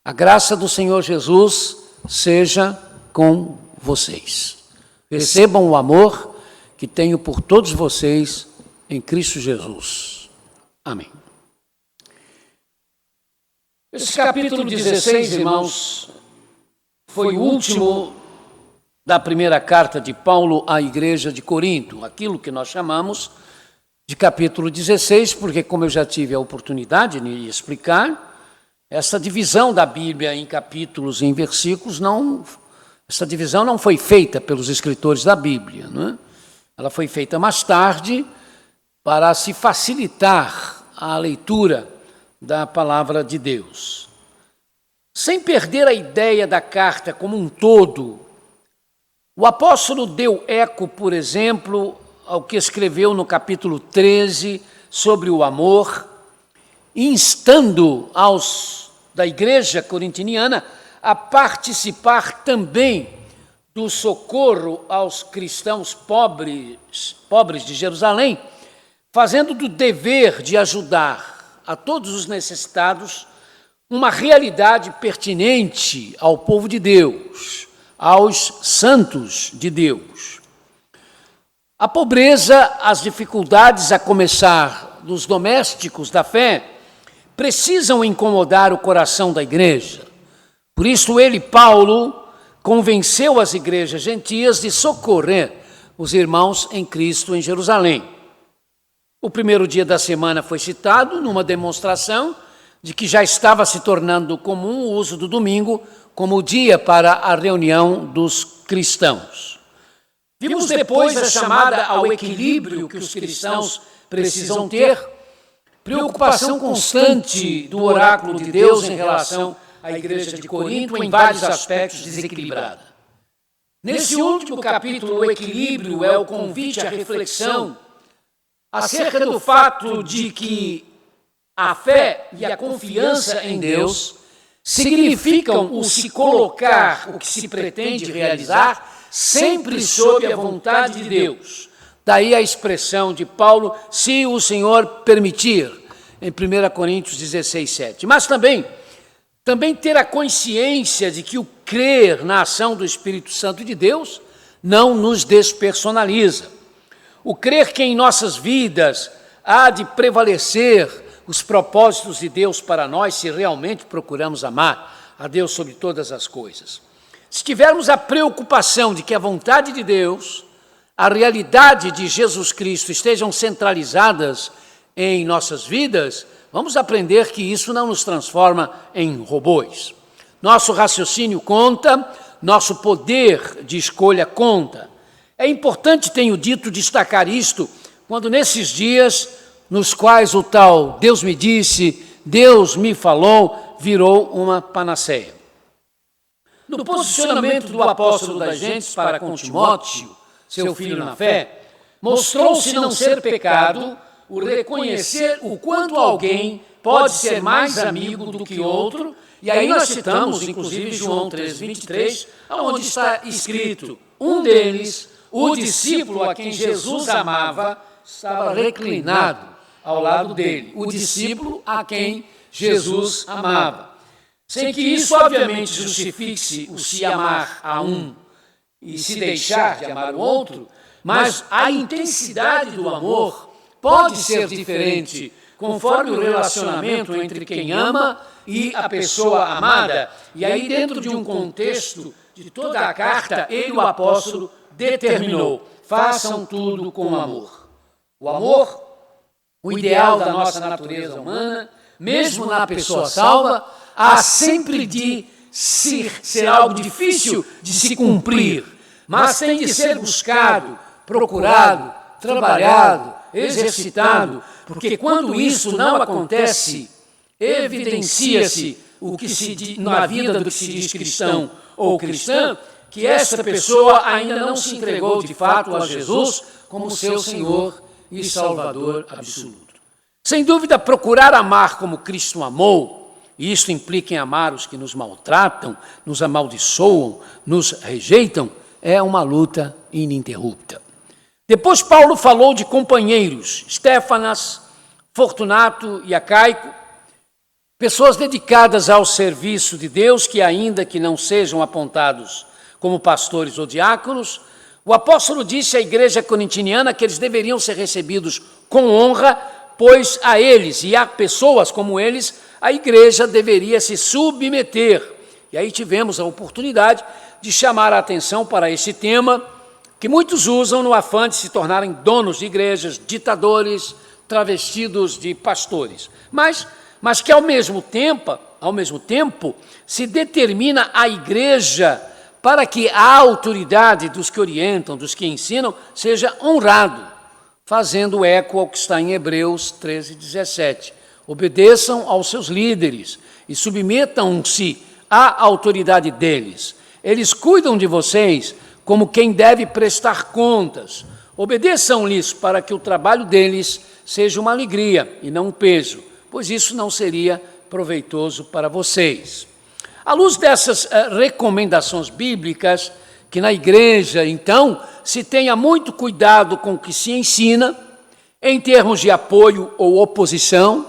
A graça do Senhor Jesus seja com vocês. Recebam o amor que tenho por todos vocês em Cristo Jesus. Amém. Esse capítulo 16, irmãos, foi o último da primeira carta de Paulo à igreja de Corinto, aquilo que nós chamamos de capítulo 16, porque, como eu já tive a oportunidade de explicar, essa divisão da Bíblia em capítulos e em versículos, essa divisão não foi feita pelos escritores da Bíblia, não é? Ela foi feita mais tarde para se facilitar a leitura da palavra de Deus. Sem perder a ideia da carta como um todo, o apóstolo deu eco, por exemplo, ao que escreveu no capítulo 13 sobre o amor, instando aos da igreja corintiniana a participar também do socorro aos cristãos pobres de Jerusalém, fazendo do dever de ajudar a todos os necessitados uma realidade pertinente ao povo de Deus, aos santos de Deus. A pobreza, as dificuldades, a começar dos domésticos da fé, precisam incomodar o coração da igreja. Por isso ele, Paulo, convenceu as igrejas gentias de socorrer os irmãos em Cristo em Jerusalém. O primeiro dia da semana foi citado numa demonstração de que já estava se tornando comum o uso do domingo como dia para a reunião dos cristãos. Vimos depois a chamada ao equilíbrio que os cristãos precisam ter, preocupação constante do oráculo de Deus em relação à igreja de Corinto, em vários aspectos desequilibrada. Nesse último capítulo, o equilíbrio é o convite à reflexão acerca do fato de que a fé e a confiança em Deus significam o se colocar, o que se pretende realizar, sempre sob a vontade de Deus. Daí a expressão de Paulo, se o Senhor permitir, em 1 Coríntios 16, 7. Mas também ter a consciência de que o crer na ação do Espírito Santo de Deus não nos despersonaliza. O crer que em nossas vidas há de prevalecer os propósitos de Deus para nós, se realmente procuramos amar a Deus sobre todas as coisas. Se tivermos a preocupação de que a vontade de Deus, a realidade de Jesus Cristo estejam centralizadas em nossas vidas, vamos aprender que isso não nos transforma em robôs. Nosso raciocínio conta, nosso poder de escolha conta. É importante, tenho dito, destacar isto, quando nesses dias nos quais o tal Deus me disse, Deus me falou, virou uma panaceia. No posicionamento do apóstolo das gentes para com Timóteo, seu filho na fé, mostrou-se não ser pecado o reconhecer o quanto alguém pode ser mais amigo do que outro, e aí nós citamos, inclusive, João 3,23, onde está escrito, um deles, o discípulo a quem Jesus amava, estava reclinado ao lado dele, o discípulo a quem Jesus amava. Sem que isso, obviamente, justifique o se amar a um e se deixar de amar o outro, mas a intensidade do amor pode ser diferente conforme o relacionamento entre quem ama e a pessoa amada. E aí, dentro de um contexto de toda a carta, ele, o apóstolo, determinou, façam tudo com amor. O amor, o ideal da nossa natureza humana, mesmo na pessoa salva, há sempre de ser algo difícil de se cumprir, mas tem de ser buscado, procurado, trabalhado, exercitado, porque quando isso não acontece, evidencia-se o que na vida do que se diz cristão ou cristã, que esta pessoa ainda não se entregou de fato a Jesus como seu Senhor e Salvador absoluto. Sem dúvida, procurar amar como Cristo amou, e isso implica em amar os que nos maltratam, nos amaldiçoam, nos rejeitam, é uma luta ininterrupta. Depois Paulo falou de companheiros, Estéfanas, Fortunato e Acaico, pessoas dedicadas ao serviço de Deus, que ainda que não sejam apontados como pastores ou diáconos, o apóstolo disse à igreja corintiniana que eles deveriam ser recebidos com honra, pois a eles e a pessoas como eles, a igreja deveria se submeter. E aí tivemos a oportunidade de chamar a atenção para esse tema, que muitos usam no afã de se tornarem donos de igrejas, ditadores, travestidos de pastores. Mas que ao mesmo tempo, se determina a igreja para que a autoridade dos que orientam, dos que ensinam, seja honrado, fazendo eco ao que está em Hebreus 13:17. Obedeçam aos seus líderes e submetam-se à autoridade deles. Eles cuidam de vocês como quem deve prestar contas. Obedeçam-lhes para que o trabalho deles seja uma alegria e não um peso, pois isso não seria proveitoso para vocês. À luz dessas recomendações bíblicas, que na igreja, então, se tenha muito cuidado com o que se ensina, em termos de apoio ou oposição,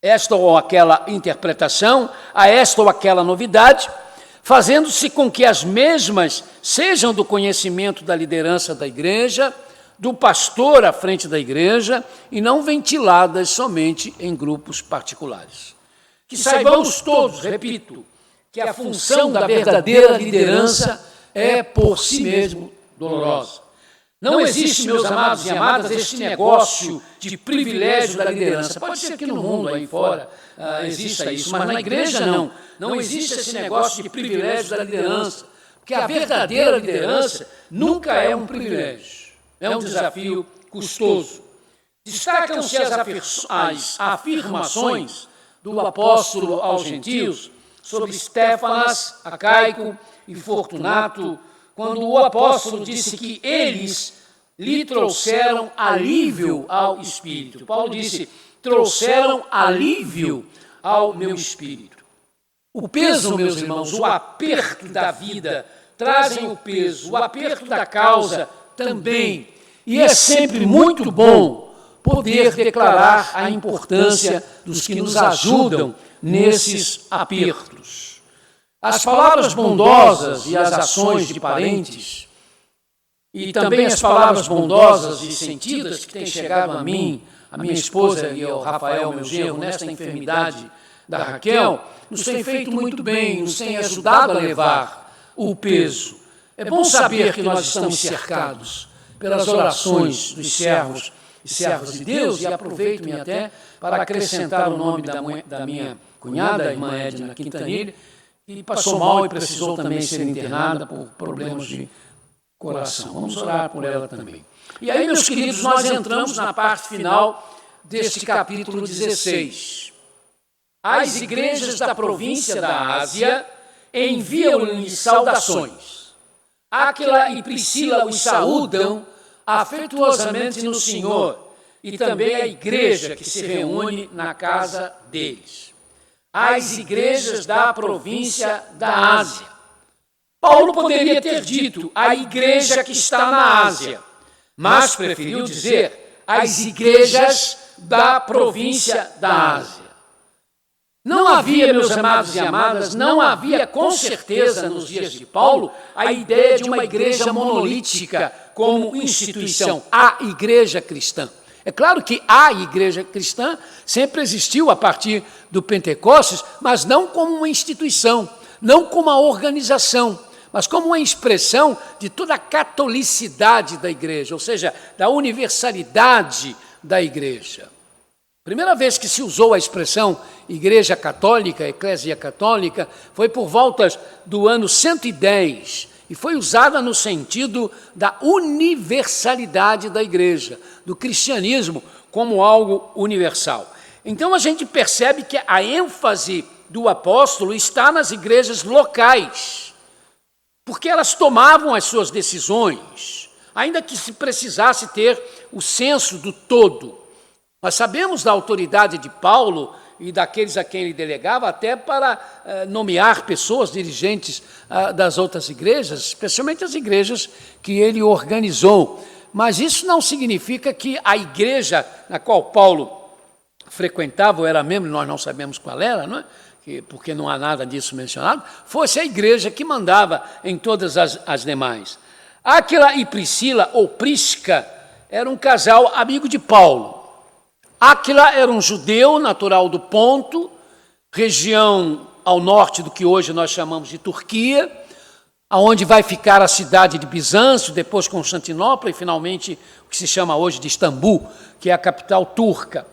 esta ou aquela interpretação, a esta ou aquela novidade, fazendo-se com que as mesmas sejam do conhecimento da liderança da igreja, do pastor à frente da igreja, e não ventiladas somente em grupos particulares. Que saibamos todos, repito, que a função da verdadeira liderança é por si mesmo dolorosa. Não existe, meus amados e amadas, este negócio de privilégio da liderança. Pode ser que no mundo aí fora exista isso, mas na igreja não. Não existe esse negócio de privilégio da liderança, porque a verdadeira liderança nunca é um privilégio, é um desafio custoso. Destacam-se as afirmações do apóstolo aos gentios sobre Estéfanas, Acaico e Fortunato, quando o apóstolo disse que eles lhe trouxeram alívio ao espírito. Paulo disse: trouxeram alívio ao meu espírito. O peso, meus irmãos, o aperto da vida, trazem o peso, o aperto da causa também. E é sempre muito bom poder declarar a importância dos que nos ajudam nesses apertos. As palavras bondosas e as ações de parentes, e também as palavras bondosas e sentidas que têm chegado a mim, a minha esposa e ao Rafael, meu genro, nesta enfermidade da Raquel, nos têm feito muito bem, nos têm ajudado a levar o peso. É bom saber que nós estamos cercados pelas orações dos servos e servas de Deus, e aproveito-me até para acrescentar o nome da minha cunhada, a irmã Edna Quintanilha, que passou mal e precisou também ser internada por problemas de coração. Vamos orar por ela também. E aí, meus queridos, nós entramos na parte final deste capítulo 16. As igrejas da província da Ásia enviam-lhe saudações. Áquila e Priscila os saúdam afetuosamente no Senhor, e também a igreja que se reúne na casa deles. As igrejas da província da Ásia. Paulo poderia ter dito a igreja que está na Ásia, mas preferiu dizer as igrejas da província da Ásia. Não havia, meus amados e amadas, não havia com certeza nos dias de Paulo a ideia de uma igreja monolítica como instituição, a igreja cristã. É claro que a igreja cristã sempre existiu a partir do Pentecostes, mas não como uma instituição, não como uma organização, mas como uma expressão de toda a catolicidade da igreja, ou seja, da universalidade da igreja. Primeira vez que se usou a expressão igreja católica, eclésia católica, foi por volta do ano 110, e foi usada no sentido da universalidade da igreja, do cristianismo como algo universal. Então a gente percebe que a ênfase do apóstolo está nas igrejas locais, porque elas tomavam as suas decisões, ainda que se precisasse ter o senso do todo. Nós sabemos da autoridade de Paulo e daqueles a quem ele delegava, até para nomear pessoas dirigentes das outras igrejas, especialmente as igrejas que ele organizou. Mas isso não significa que a igreja na qual Paulo frequentava, ou era membro, nós não sabemos qual era, não é? Porque não há nada disso mencionado, fosse a igreja que mandava em todas as demais. Áquila e Priscila, ou Prisca, era um casal amigo de Paulo. Áquila era um judeu natural do Ponto, região ao norte do que hoje nós chamamos de Turquia, aonde vai ficar a cidade de Bizâncio, depois Constantinopla e finalmente o que se chama hoje de Istambul, que é a capital turca.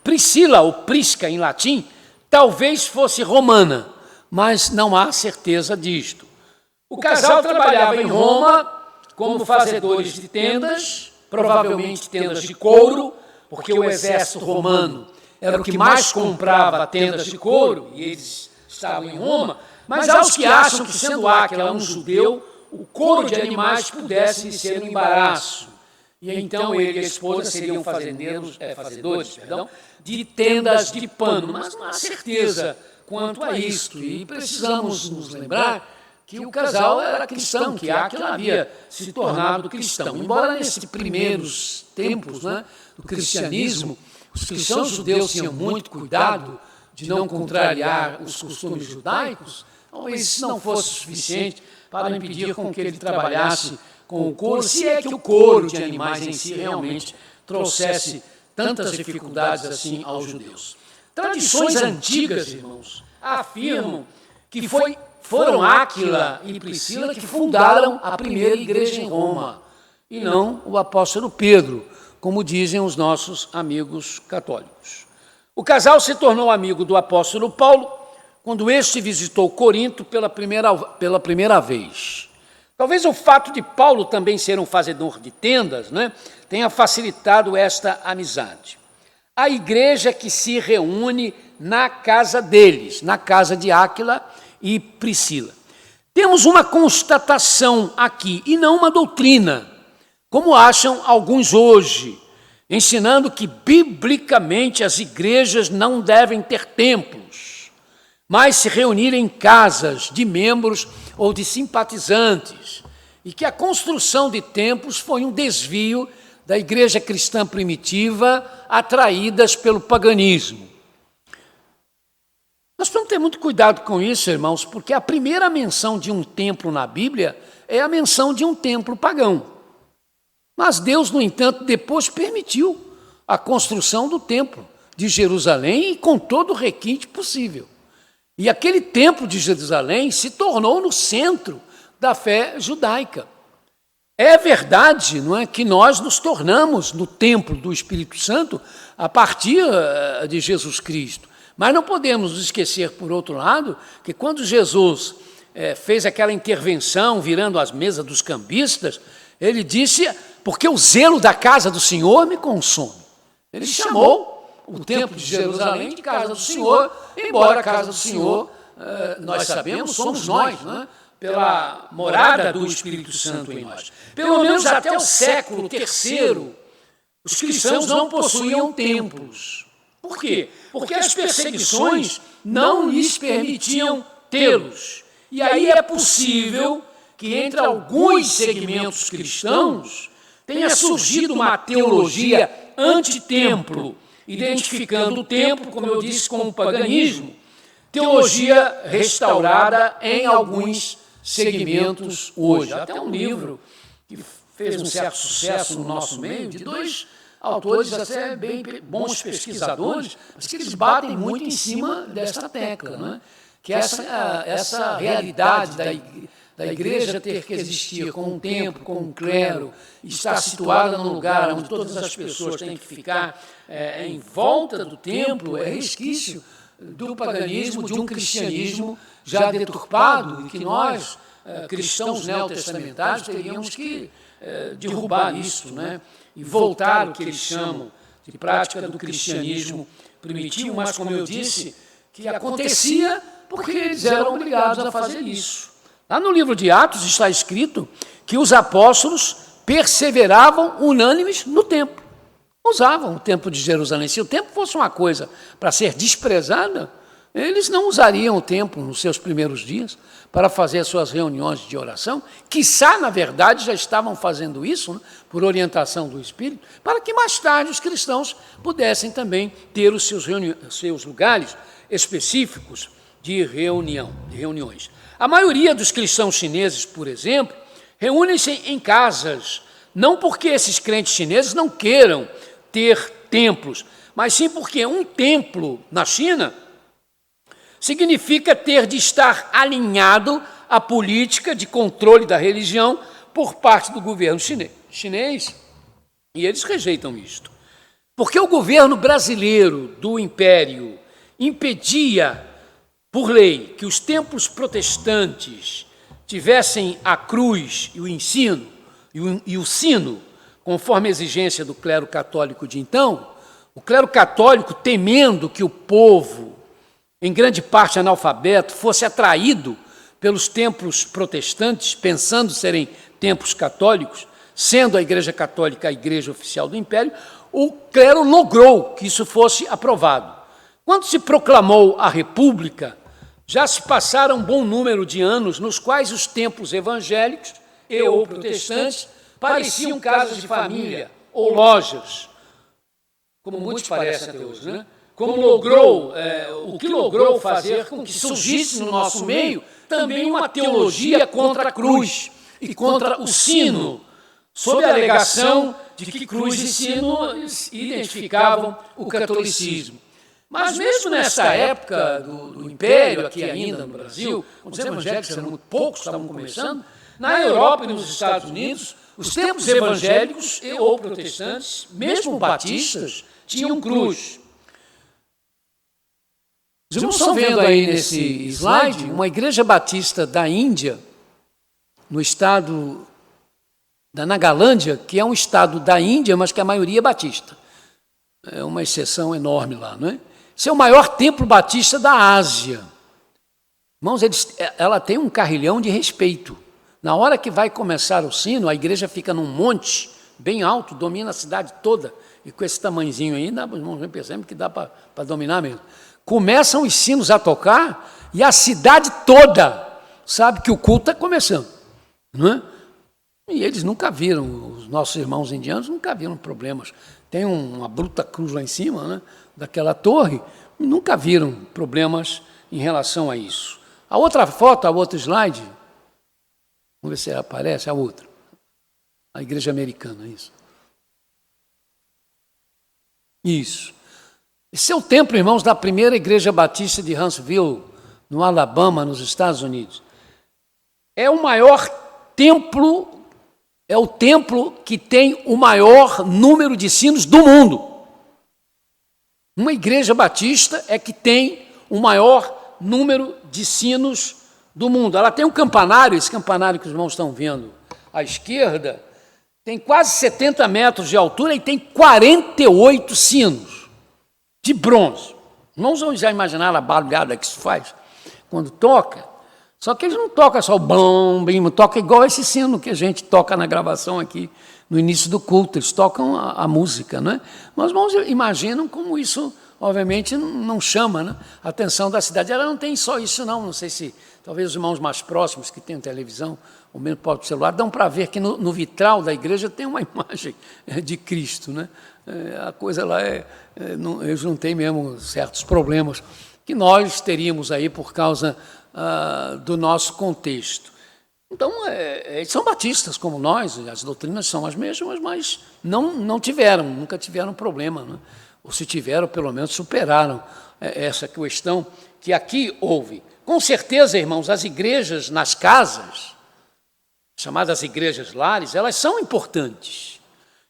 Priscila, ou Prisca em latim, talvez fosse romana, mas não há certeza disto. O casal trabalhava em Roma como fazedores de tendas, provavelmente tendas de couro, porque o exército romano era o que mais comprava tendas de couro, e eles estavam em Roma, mas há os que acham que, sendo Áquila um judeu, o couro de animais pudesse ser um embaraço. E então ele e a esposa seriam fazedores de tendas de pano, mas não há certeza quanto a isto. E precisamos nos lembrar que o casal era cristão, que Áquila havia se tornado cristão. Embora nesses primeiros tempos, né, do cristianismo, os cristãos judeus tinham muito cuidado de não contrariar os costumes judaicos, talvez isso não fosse suficiente para impedir com que ele trabalhasse com o couro, se é que o couro de animais em si realmente trouxesse tantas dificuldades assim aos judeus. Tradições antigas, irmãos, afirmam que foram Áquila e Priscila que fundaram a primeira igreja em Roma, e não o apóstolo Pedro, como dizem os nossos amigos católicos. O casal se tornou amigo do apóstolo Paulo quando este visitou Corinto pela primeira vez. Talvez o fato de Paulo também ser um fazedor de tendas, né, tenha facilitado esta amizade. A igreja que se reúne na casa deles, na casa de Áquila e Priscila. Temos uma constatação aqui, e não uma doutrina, como acham alguns hoje, ensinando que, biblicamente, as igrejas não devem ter templos, mas se reunir em casas de membros ou de simpatizantes, e que a construção de templos foi um desvio da igreja cristã primitiva, atraídas pelo paganismo. Nós precisamos ter muito cuidado com isso, irmãos, porque a primeira menção de um templo na Bíblia é a menção de um templo pagão. Mas Deus, no entanto, depois permitiu a construção do templo de Jerusalém e com todo o requinte possível. E aquele templo de Jerusalém se tornou no centro da fé judaica. É verdade, não é, que nós nos tornamos no templo do Espírito Santo a partir de Jesus Cristo. Mas não podemos nos esquecer, por outro lado, que quando Jesus fez aquela intervenção, virando as mesas dos cambistas, ele disse, porque o zelo da casa do Senhor me consome. Ele chamou o templo de Jerusalém de casa do Senhor, embora a casa do Senhor, nós sabemos, somos nós, não é? Pela morada do Espírito Santo em nós. Pelo menos até o século III, os cristãos não possuíam templos. Por quê? Porque as perseguições não lhes permitiam tê-los. E aí é possível que entre alguns segmentos cristãos tenha surgido uma teologia antitemplo, identificando o templo, como eu disse, com o paganismo, teologia restaurada em alguns segmentos hoje. Até um livro que fez um certo sucesso no nosso meio, de dois autores até bem bons pesquisadores, mas que eles batem muito em cima desta tecla, né? Que essa realidade da igreja ter que existir com um templo, com um clero, estar situada num lugar onde todas as pessoas têm que ficar em volta do templo, é resquício do paganismo, de um cristianismo já deturpado, e que nós, cristãos neotestamentários, teríamos que derrubar isso, né? E voltar ao que eles chamam de prática do cristianismo primitivo, mas, como eu disse, que acontecia porque eles eram obrigados a fazer isso. Lá no livro de Atos está escrito que os apóstolos perseveravam unânimes no templo. Usavam o templo de Jerusalém. Se o templo fosse uma coisa para ser desprezada, eles não usariam o templo nos seus primeiros dias para fazer suas reuniões de oração, quiçá, na verdade, já estavam fazendo isso, né, por orientação do Espírito, para que mais tarde os cristãos pudessem também ter os seus lugares específicos de reuniões. A maioria dos cristãos chineses, por exemplo, reúnem-se em casas, não porque esses crentes chineses não queiram ter templos, mas sim porque um templo na China significa ter de estar alinhado à política de controle da religião por parte do governo chinês, e eles rejeitam isto. Porque o governo brasileiro do Império impedia, por lei, que os templos protestantes tivessem a cruz e o ensino e o sino, conforme a exigência do clero católico de então, o clero católico, temendo que o povo, em grande parte analfabeto, fosse atraído pelos templos protestantes, pensando serem templos católicos, sendo a Igreja Católica a igreja oficial do Império, o clero logrou que isso fosse aprovado. Quando se proclamou a República, já se passaram um bom número de anos nos quais os templos evangélicos e ou protestantes pareciam casas de família ou lojas, como muitos parecem até hoje, né? O que logrou fazer com que surgisse no nosso meio também uma teologia contra a cruz e contra o sino, sob a alegação de que cruz e sino identificavam o catolicismo. Mas mesmo nessa época do Império, aqui ainda no Brasil, quando os evangélicos eram muito poucos, estavam começando, na Europa e nos Estados Unidos, os templos evangélicos e ou protestantes, mesmo batistas, tinham cruz. Os irmãos estão vendo aí nesse slide uma igreja batista da Índia, no estado da Nagalândia, que é um estado da Índia, mas que a maioria é batista. É uma exceção enorme lá, não é? Esse é o maior templo batista da Ásia. Irmãos, ela tem um carrilhão de respeito. Na hora que vai começar o sino, a igreja fica num monte bem alto, domina a cidade toda. E com esse tamanhozinho aí, os irmãos percebem que dá para dominar mesmo. Começam os sinos a tocar e a cidade toda sabe que o culto está começando. Não é? E eles nunca viram, os nossos irmãos indianos nunca viram problemas. Tem uma bruta cruz lá em cima, né, daquela torre, e nunca viram problemas em relação a isso. A outra foto, a outro slide, vamos ver se aparece a outra. A igreja americana, isso. Isso. Esse é o templo, irmãos, da primeira igreja batista de Huntsville, no Alabama, nos Estados Unidos. É o maior templo, é o templo que tem o maior número de sinos do mundo. Uma igreja batista é que tem o maior número de sinos do mundo. Ela tem um campanário, esse campanário que os irmãos estão vendo à esquerda, tem quase 70 metros de altura e tem 48 sinos de bronze. Não vão já imaginar a barulhada que isso faz quando toca. Só que eles não tocam só o bom, bim, toca igual esse sino que a gente toca na gravação aqui no início do culto. Eles tocam a música, não é? Mas os irmãos imaginam como isso, obviamente, não chama, né, a atenção da cidade. Ela não tem só isso, não sei se talvez os irmãos mais próximos que têm televisão ou mesmo próprio celular dão para ver que no vitral da igreja tem uma imagem de Cristo, né? A coisa lá eles não têm mesmo certos problemas que nós teríamos aí por causa do nosso contexto. Então, eles são batistas como nós, as doutrinas são as mesmas, mas nunca tiveram problema, né? Ou se tiveram, pelo menos superaram essa questão que aqui houve. Com certeza, irmãos, as igrejas nas casas, chamadas igrejas lares, elas são importantes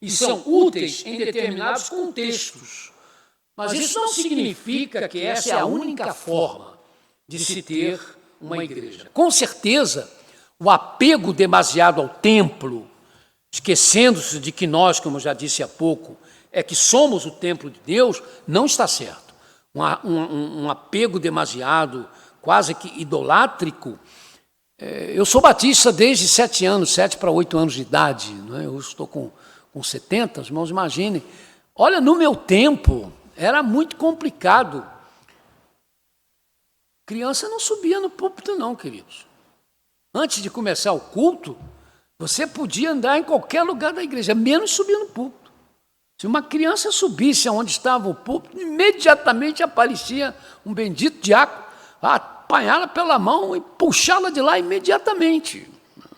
e são úteis em determinados contextos. Mas isso não significa que essa é a única forma de se ter uma igreja. Com certeza, o apego demasiado ao templo, esquecendo-se de que nós, como eu já disse há pouco, é que somos o templo de Deus, não está certo. Um apego demasiado, quase que idolátrico. Eu sou batista desde 7 para 8 anos de idade, não é? Eu estou com 70, os irmãos imaginem. Olha, no meu tempo, era muito complicado. Criança não subia no púlpito não, queridos. Antes de começar o culto, você podia andar em qualquer lugar da igreja, menos subir no púlpito. Se uma criança subisse aonde estava o púlpito, imediatamente aparecia um bendito diácono, apanhá-la pela mão e puxá-la de lá imediatamente.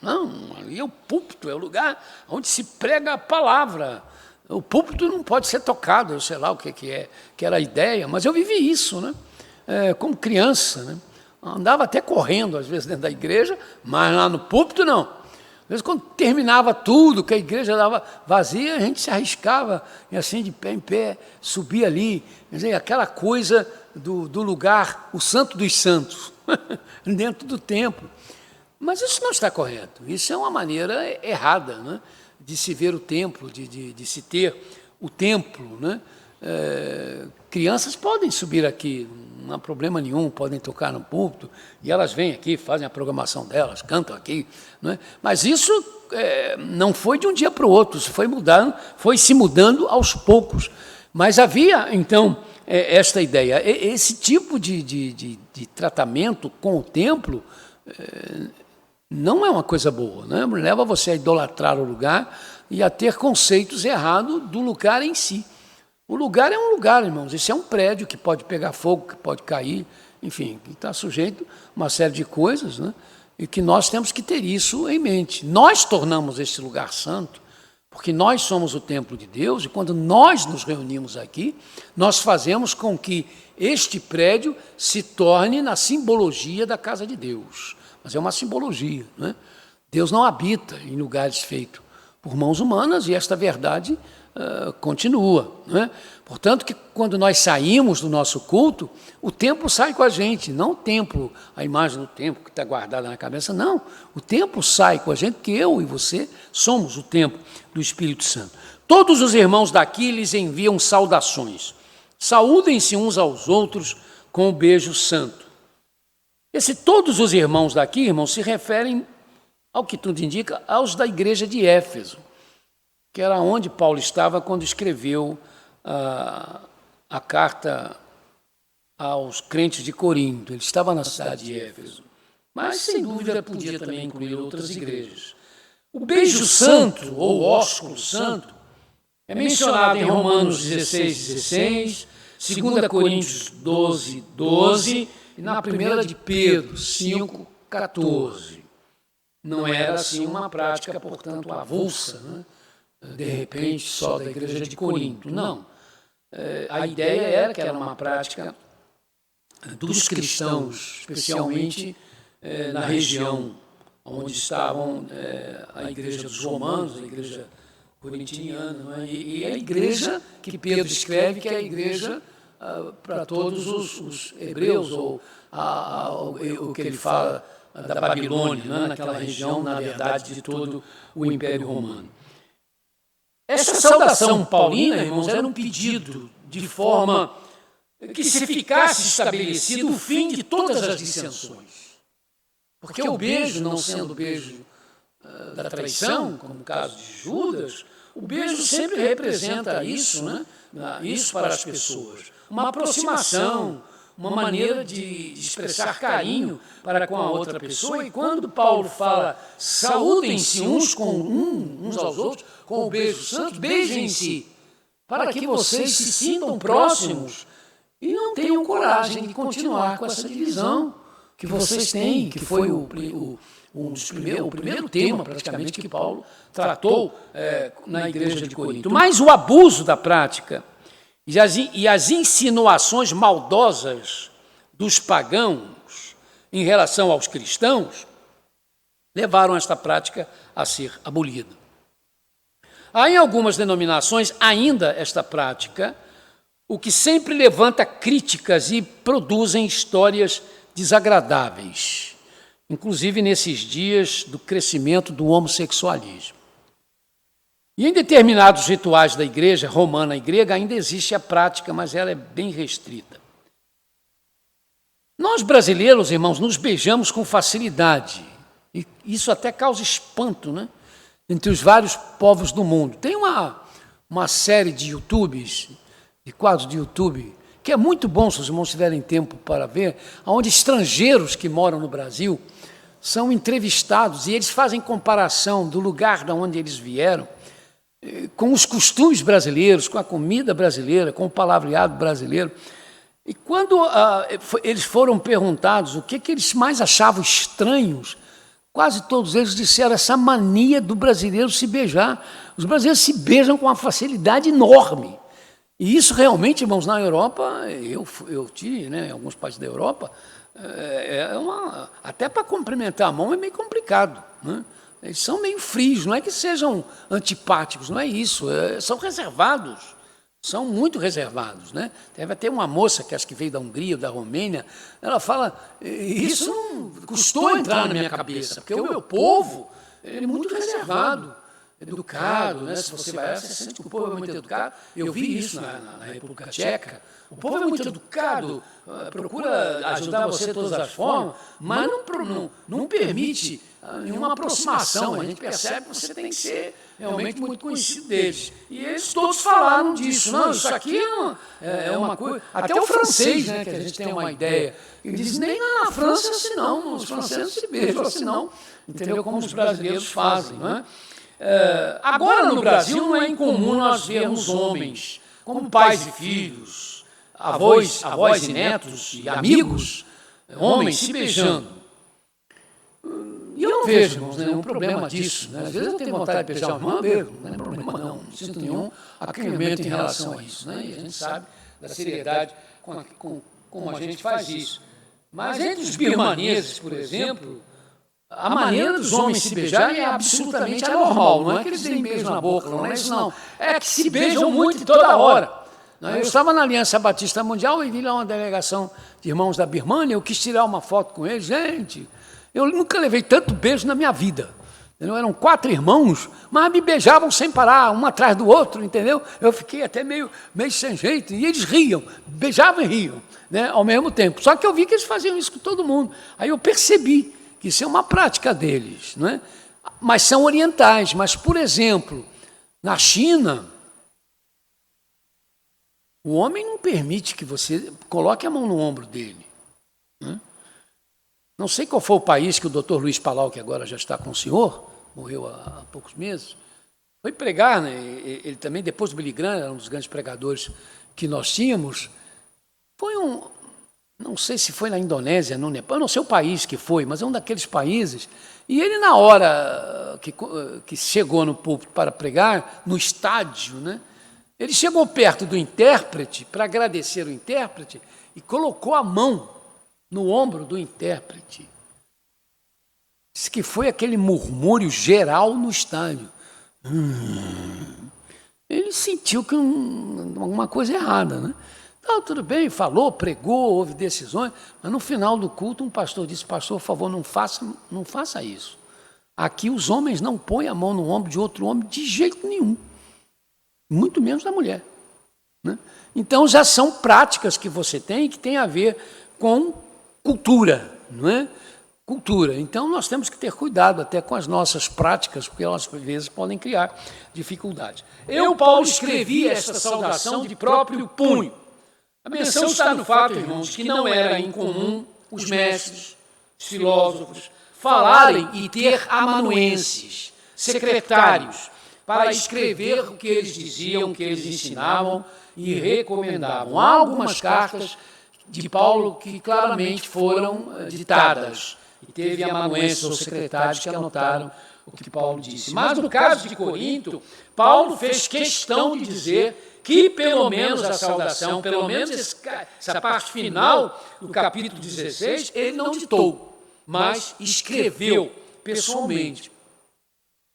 Não, ali é o púlpito, é o lugar onde se prega a palavra. O púlpito não pode ser tocado, eu sei lá o que era a ideia, mas eu vivi isso, né? Como criança, né? Andava até correndo, às vezes, dentro da igreja, mas lá no púlpito, não. Às vezes, quando terminava tudo, que a igreja estava vazia, a gente se arriscava, e assim, de pé em pé, subia ali. Quer dizer, aquela coisa do lugar, o santo dos santos, dentro do templo. Mas isso não está correto. Isso é uma maneira errada, né, de se ver o templo, de se ter o templo, né? Crianças podem subir aqui, não há problema nenhum, podem tocar no púlpito, e elas vêm aqui, fazem a programação delas, cantam aqui, não é? Mas isso não foi de um dia para o outro, isso foi se mudando aos poucos. Mas havia, então, esta ideia. Esse tipo de tratamento com o templo não é uma coisa boa, né? Leva você a idolatrar o lugar e a ter conceitos errados do lugar em si. O lugar é um lugar, irmãos. Esse é um prédio que pode pegar fogo, que pode cair, enfim, que está sujeito a uma série de coisas, né? E que nós temos que ter isso em mente. Nós tornamos esse lugar santo, porque nós somos o templo de Deus, e quando nós nos reunimos aqui, nós fazemos com que este prédio se torne na simbologia da casa de Deus. Mas é uma simbologia, né? Deus não habita em lugares feitos por mãos humanas, e esta verdade continua, né? Portanto, que quando nós saímos do nosso culto, o templo sai com a gente, não o templo, a imagem do templo que está guardada na cabeça, não. O templo sai com a gente, porque eu e você somos o templo do Espírito Santo. Todos os irmãos daqui lhes enviam saudações. Saúdem-se uns aos outros com o beijo santo. Todos os irmãos daqui, irmãos, se referem, ao que tudo indica, aos da igreja de Éfeso, que era onde Paulo estava quando escreveu a carta aos crentes de Corinto. Ele estava na cidade de Éfeso, mas sem dúvida podia também incluir outras igrejas. O beijo santo, ou ósculo santo, é mencionado em Romanos 16:16, 2 Coríntios 12:12 e na primeira de Pedro 5:14. Não era assim uma prática, portanto, avulsa, né? De repente só da igreja de Corinto. Não. A ideia era que era uma prática dos cristãos, especialmente na região onde estavam a igreja dos romanos, a igreja corintiniana, né? E a igreja que Pedro escreve, que é a igreja para todos os hebreus, ou o que ele fala da Babilônia, né? Naquela região, na verdade, de todo o Império Romano. Essa saudação paulina, irmãos, era um pedido de forma que se ficasse estabelecido o fim de todas as dissensões. Porque o beijo, não sendo o beijo da traição, como no caso de Judas, o beijo sempre representa isso, né? Isso para as pessoas. Uma aproximação, uma maneira de expressar carinho para com a outra pessoa. E quando Paulo fala, saúdem-se uns aos outros, com o beijo santo, beijem-se, para que vocês se sintam próximos e não tenham coragem de continuar com essa divisão que vocês têm, que foi o primeiro tema, praticamente, que Paulo tratou na igreja de Corinto. Mas o abuso da prática e as insinuações maldosas dos pagãos em relação aos cristãos levaram esta prática a ser abolida. Há em algumas denominações ainda esta prática, o que sempre levanta críticas e produzem histórias desagradáveis, inclusive nesses dias do crescimento do homossexualismo. E em determinados rituais da igreja romana e grega ainda existe a prática, mas ela é bem restrita. Nós brasileiros, irmãos, nos beijamos com facilidade, e isso até causa espanto, né? Entre os vários povos do mundo. Tem uma série de YouTubes, de quadros de YouTube, que é muito bom, se os irmãos tiverem tempo para ver, onde estrangeiros que moram no Brasil são entrevistados e eles fazem comparação do lugar de onde eles vieram com os costumes brasileiros, com a comida brasileira, com o palavreado brasileiro. E quando eles foram perguntados o que eles mais achavam estranhos, quase todos eles disseram essa mania do brasileiro se beijar. Os brasileiros se beijam com uma facilidade enorme. E isso realmente, irmãos, na Europa, eu tive, né, em alguns países da Europa, até para cumprimentar a mão é meio complicado, né? Eles são meio frios, não é que sejam antipáticos, não é isso, são reservados, são muito reservados, né? Deve até uma moça, que acho que veio da Hungria, da Romênia, ela fala, isso não custou entrar na minha cabeça, porque o meu povo é muito reservado, educado, né? Se você vai lá, você sente que o povo é muito educado. Eu vi isso na República Tcheca. O povo é muito educado, procura ajudar você de todas as formas, mas não permite nenhuma aproximação. A gente percebe que você tem que ser realmente muito conhecido deles. E eles todos falaram disso. Não, isso aqui é uma coisa... Até o francês, né, que a gente tem uma ideia. Ele diz, nem na França assim não, os franceses se beijam assim não. Entendeu? Como os brasileiros fazem, não é? Agora, no Brasil, não é incomum nós vermos homens, como pais e filhos, avós e netos e amigos, homens se beijando. E eu não vejo, irmãos, nenhum problema disso, né? Às vezes eu tenho vontade de beijar uma irmã, beijo, não é problema não sinto nenhum acanhamento em relação a isso, né? E a gente sabe da seriedade como a gente faz isso. Mas entre os birmaneses, por exemplo, a maneira dos homens se beijarem é absolutamente anormal. Não é que eles deem beijo na boca, não é isso não. É que se beijam muito e toda hora. Eu estava na Aliança Batista Mundial e vi lá uma delegação de irmãos da Birmânia, eu quis tirar uma foto com eles. Gente, eu nunca levei tanto beijo na minha vida. entendeu? Eram 4 irmãos, mas me beijavam sem parar, um atrás do outro, entendeu? Eu fiquei até meio sem jeito, e eles riam, beijavam e riam, né, ao mesmo tempo. Só que eu vi que eles faziam isso com todo mundo. Aí eu percebi que isso é uma prática deles, não é? Mas são orientais. Mas, por exemplo, na China, o homem não permite que você coloque a mão no ombro dele, né? Não sei qual foi o país que o Dr. Luiz Palau, que agora já está com o senhor, morreu há poucos meses, foi pregar, né? Ele também, depois do Billy Graham, era um dos grandes pregadores que nós tínhamos. Não sei se foi na Indonésia, no Nepal, eu não sei o país que foi, mas é um daqueles países. E ele, na hora que chegou no púlpito para pregar, no estádio, né, ele chegou perto do intérprete para agradecer o intérprete e colocou a mão no ombro do intérprete. Diz que foi aquele murmúrio geral no estádio. Ele sentiu que alguma coisa errada, né? Então, tudo bem, falou, pregou, houve decisões, mas no final do culto um pastor disse: pastor, por favor, não faça isso. Aqui os homens não põem a mão no ombro de outro homem de jeito nenhum, muito menos da mulher, né? Então já são práticas que você tem que tem a ver com cultura, não é? Cultura. Então nós temos que ter cuidado até com as nossas práticas, porque elas às vezes podem criar dificuldades. Eu, Paulo, escrevi esta saudação de próprio punho. A menção está no fato, irmãos, que não era incomum os mestres, os filósofos, falarem e ter amanuenses, secretários, para escrever o que eles diziam, o que eles ensinavam e recomendavam. Há algumas cartas de Paulo que claramente foram ditadas, e teve amanuenses ou secretários que anotaram o que Paulo disse. Mas no caso de Corinto, Paulo fez questão de dizer que pelo menos a saudação, pelo menos essa parte final do capítulo 16, ele não ditou, mas escreveu pessoalmente,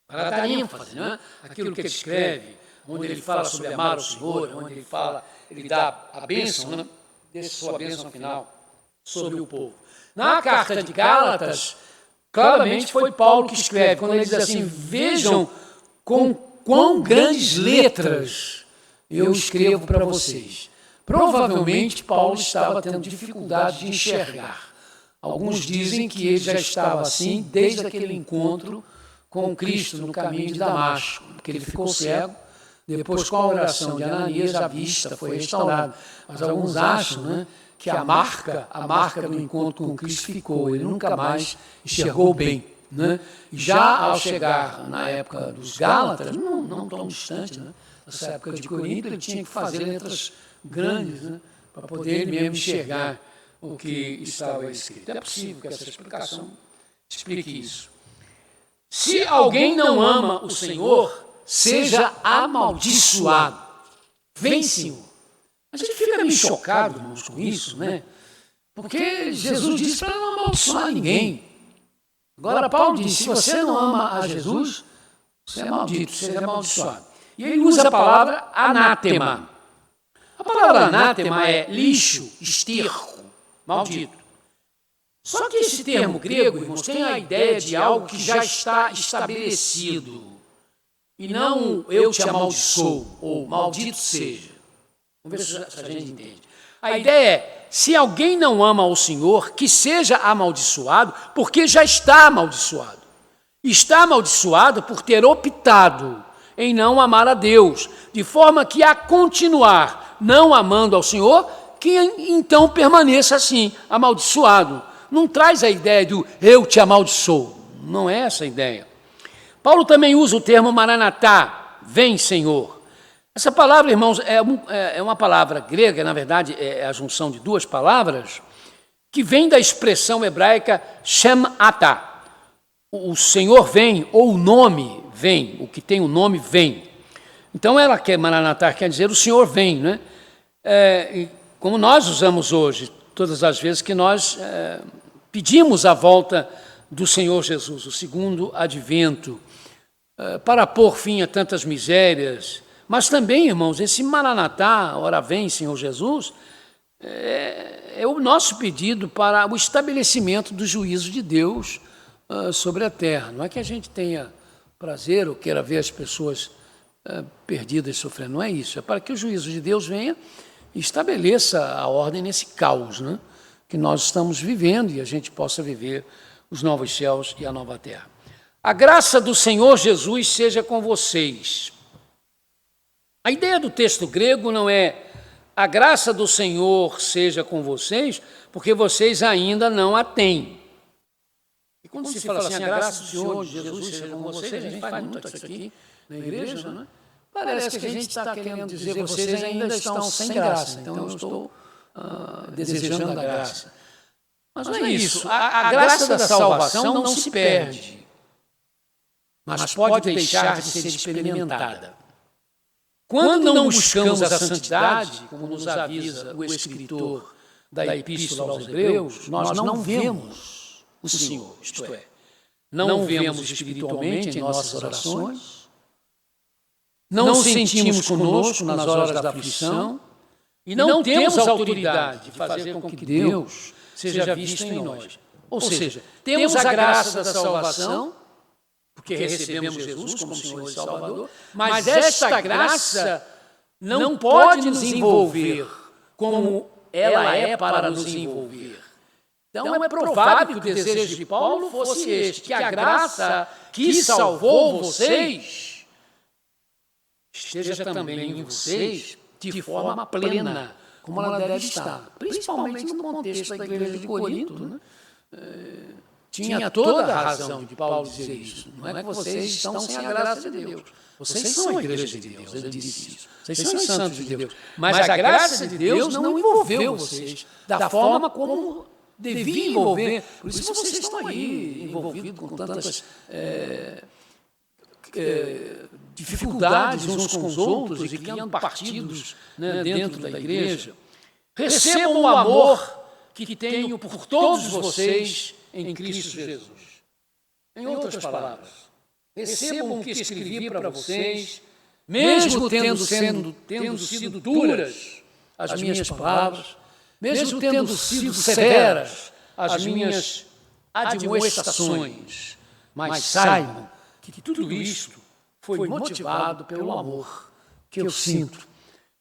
para dar ênfase, né? Aquilo que ele escreve, onde ele fala sobre amar o Senhor, onde ele dá a bênção, né? Deixa sua bênção final sobre o povo. Na carta de Gálatas, claramente foi Paulo que escreve, quando ele diz assim: vejam com quão grandes letras eu escrevo para vocês. Provavelmente Paulo estava tendo dificuldade de enxergar. Alguns dizem que ele já estava assim desde aquele encontro com Cristo no caminho de Damasco, porque ele ficou cego. Depois, com a oração de Ananias, a vista foi restaurada. Mas alguns acham, né, que a marca do encontro com Cristo ficou. Ele nunca mais enxergou bem, né? E já ao chegar na época dos Gálatas, não tão distante, né? Nessa época de Corinto, ele tinha que fazer letras grandes, né, para poder ele mesmo enxergar o que estava escrito. É possível que essa explicação explique isso. Se alguém não ama o Senhor, seja amaldiçoado. Vem, Senhor. A gente fica meio chocado, irmãos, com isso, né? Porque Jesus disse para não amaldiçoar ninguém. Agora, Paulo diz: se você não ama a Jesus, você é maldito, você é amaldiçoado. E ele usa a palavra anátema. A palavra anátema é lixo, esterco, maldito. Só que esse termo grego, irmãos, tem a ideia de algo que já está estabelecido. E não eu te amaldiçoo, ou maldito seja. Vamos ver se a gente entende. A ideia é: se alguém não ama o Senhor, que seja amaldiçoado, porque já está amaldiçoado. Está amaldiçoado por ter optado em não amar a Deus, de forma que a continuar não amando ao Senhor, que então permaneça assim, amaldiçoado. Não traz a ideia do eu te amaldiçoo, não é essa a ideia. Paulo também usa o termo maranatá, vem Senhor. Essa palavra, irmãos, é uma palavra grega, na verdade é a junção de duas palavras, que vem da expressão hebraica Shem Atah. O Senhor vem, ou o nome vem, o que tem o nome vem. Então ela quer, maranatá, quer dizer o Senhor vem, né? Como nós usamos hoje, todas as vezes que nós pedimos a volta do Senhor Jesus, o segundo advento, para pôr fim a tantas misérias. Mas também, irmãos, esse maranatá, ora vem, Senhor Jesus, é o nosso pedido para o estabelecimento do juízo de Deus sobre a terra. Não é que a gente tenha prazer ou queira ver as pessoas perdidas sofrendo. Não é isso. É para que o juízo de Deus venha e estabeleça a ordem nesse caos, né, que nós estamos vivendo e a gente possa viver os novos céus e a nova terra. A graça do Senhor Jesus seja com vocês. A ideia do texto grego não é a graça do Senhor seja com vocês, porque vocês ainda não a têm. E quando se fala assim, a graça do Senhor Jesus seja com vocês, a gente faz muito isso aqui na igreja, né? Parece que a gente está querendo dizer que vocês ainda estão sem graça, então eu estou desejando a graça. Mas não é isso. A graça da salvação não se perde, mas pode deixar de ser experimentada. Quando não buscamos a santidade, como nos avisa o escritor da Epístola aos Hebreus, nós não vemos o Senhor, isto é, não vemos espiritualmente em nossas orações, não sentimos conosco nas horas da aflição e não temos autoridade de fazer com que Deus seja visto em nós. Ou seja, temos a graça da salvação, porque recebemos Jesus como Senhor e Salvador, mas esta graça não pode nos envolver como ela é para nos envolver. Então é provável que o desejo de Paulo fosse este, que a graça que salvou vocês esteja também em vocês de forma plena, como ela deve estar. Principalmente no contexto da igreja de Corinto, né? Tinha toda a razão de Paulo dizer isso. Não é que vocês estão sem a graça de Deus. Vocês são a igreja de Deus, ele disse isso. Vocês são os santos de Deus. Mas a graça de Deus não envolveu vocês da forma como devia envolver. Por isso vocês estão aí envolvidos com tantas dificuldades uns com os outros e criando partidos, né, dentro da igreja. Recebam o amor que tenho por todos vocês em Cristo Jesus. Em outras palavras, recebam o que escrevi para vocês, mesmo tendo sido duras as minhas palavras, mesmo tendo sido severas as minhas admoestações, mas saibam que tudo isto foi motivado pelo amor que eu sinto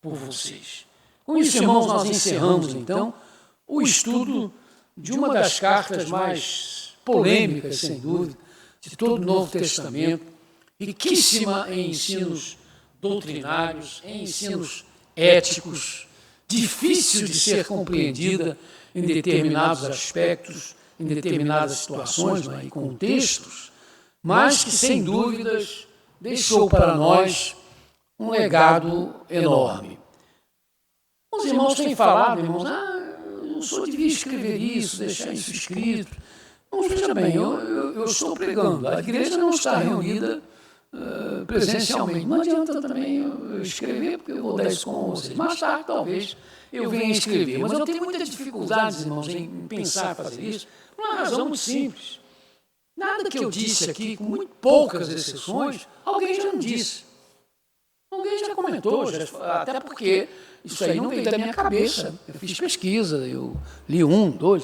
por vocês. Com isso, irmãos, nós encerramos, então, o estudo de uma das cartas mais polêmicas, sem dúvida, de todo o Novo Testamento, riquíssima em ensinos doutrinários, em ensinos éticos, difícil de ser compreendida em determinados aspectos, em determinadas situações, né, e contextos, mas que, sem dúvidas, deixou para nós um legado enorme. Os irmãos têm falado, irmãos, eu só devia escrever isso, deixar isso escrito. Mas veja bem, eu estou pregando, a igreja não está reunida presencialmente. Não adianta também eu escrever, porque eu vou dar isso com vocês. Mais tarde, talvez, eu venha escrever. Mas eu tenho muitas dificuldades, irmãos, em pensar fazer isso, por uma razão muito simples. Nada que eu disse aqui, com muito poucas exceções, alguém já não disse. Alguém já comentou, até porque isso aí não veio da minha cabeça. Eu fiz pesquisa, eu li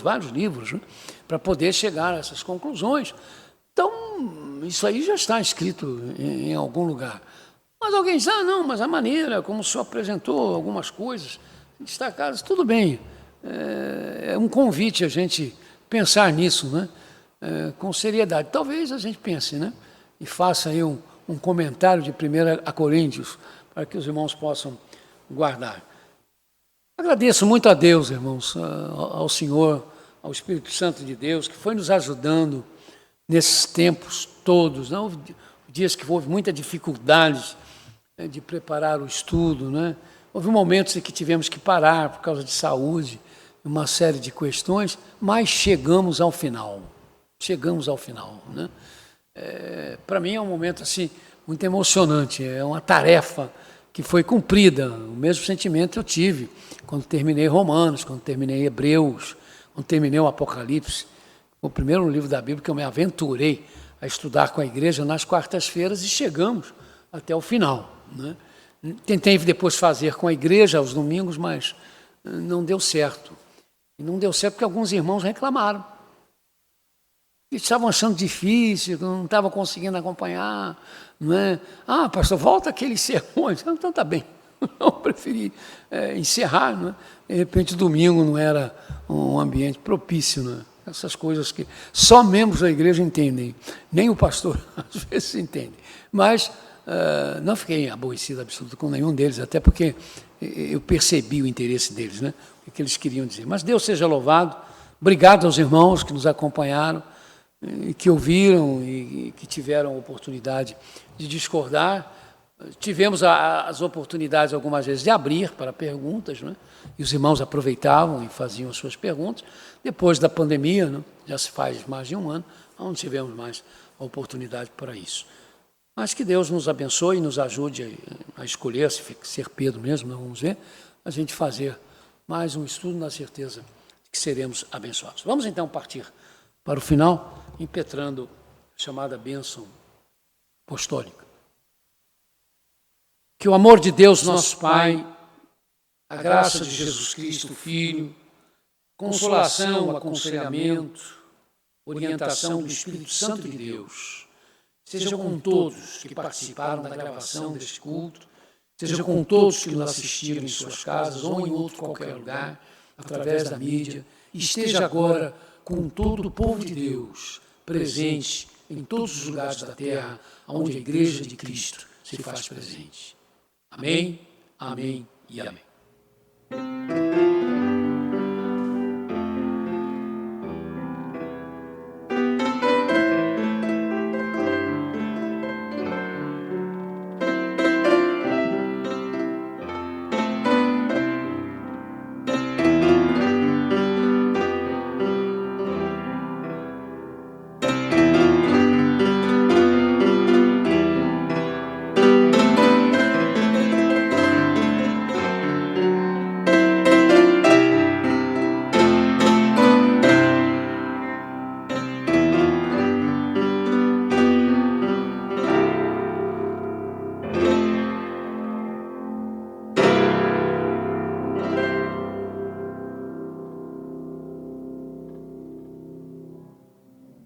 vários livros, né, para poder chegar a essas conclusões. Então, isso aí já está escrito em algum lugar. Mas alguém diz, não, mas a maneira como o senhor apresentou algumas coisas destacadas, tudo bem. É um convite a gente pensar nisso, né, com seriedade. Talvez a gente pense, né, e faça aí um comentário de 1 Coríntios, para que os irmãos possam guardar. Agradeço muito a Deus, irmãos, ao Senhor, ao Espírito Santo de Deus, que foi nos ajudando nesses tempos todos. Não? Houve dias que houve muita dificuldade de preparar o estudo, né? Houve momentos em que tivemos que parar por causa de saúde, uma série de questões, mas chegamos ao final. Né? Para mim é um momento assim, muito emocionante, é uma tarefa que foi cumprida. O mesmo sentimento eu tive quando terminei Romanos, quando terminei Hebreus, quando terminei o Apocalipse. Foi o primeiro livro da Bíblia que eu me aventurei a estudar com a igreja nas quartas-feiras e chegamos até o final. Né? Tentei depois fazer com a igreja aos domingos, mas não deu certo. E não deu certo porque alguns irmãos reclamaram. Eles estavam achando difícil, não estavam conseguindo acompanhar. Não é? Ah, pastor, volta aqueles sermões. Então tá bem. Eu preferi encerrar. Não é? De repente, domingo não era um ambiente propício. Não é? Essas coisas que só membros da igreja entendem. Nem o pastor, às vezes, entende. Mas não fiquei aborrecido absoluto com nenhum deles, até porque eu percebi o interesse deles, né? O que eles queriam dizer. Mas Deus seja louvado. Obrigado aos irmãos que nos acompanharam, e que ouviram e que tiveram a oportunidade de discordar. Tivemos as oportunidades algumas vezes de abrir para perguntas, né? E os irmãos aproveitavam e faziam as suas perguntas. Depois da pandemia, né? Já se faz mais de um ano, não tivemos mais a oportunidade para isso. Mas que Deus nos abençoe e nos ajude a escolher, se ser Pedro mesmo, nós vamos ver, a gente fazer mais um estudo na certeza de que seremos abençoados. Vamos então partir para o final, impetrando a chamada bênção apostólica. Que o amor de Deus, nosso Pai, a graça de Jesus Cristo, o Filho, consolação, aconselhamento, orientação do Espírito Santo de Deus, seja com todos que participaram da gravação deste culto, seja com todos que nos assistiram em suas casas ou em outro qualquer lugar, através da mídia, e esteja agora com todo o povo de Deus, presente em todos os lugares da terra, onde a Igreja de Cristo se faz presente. Amém, amém e amém.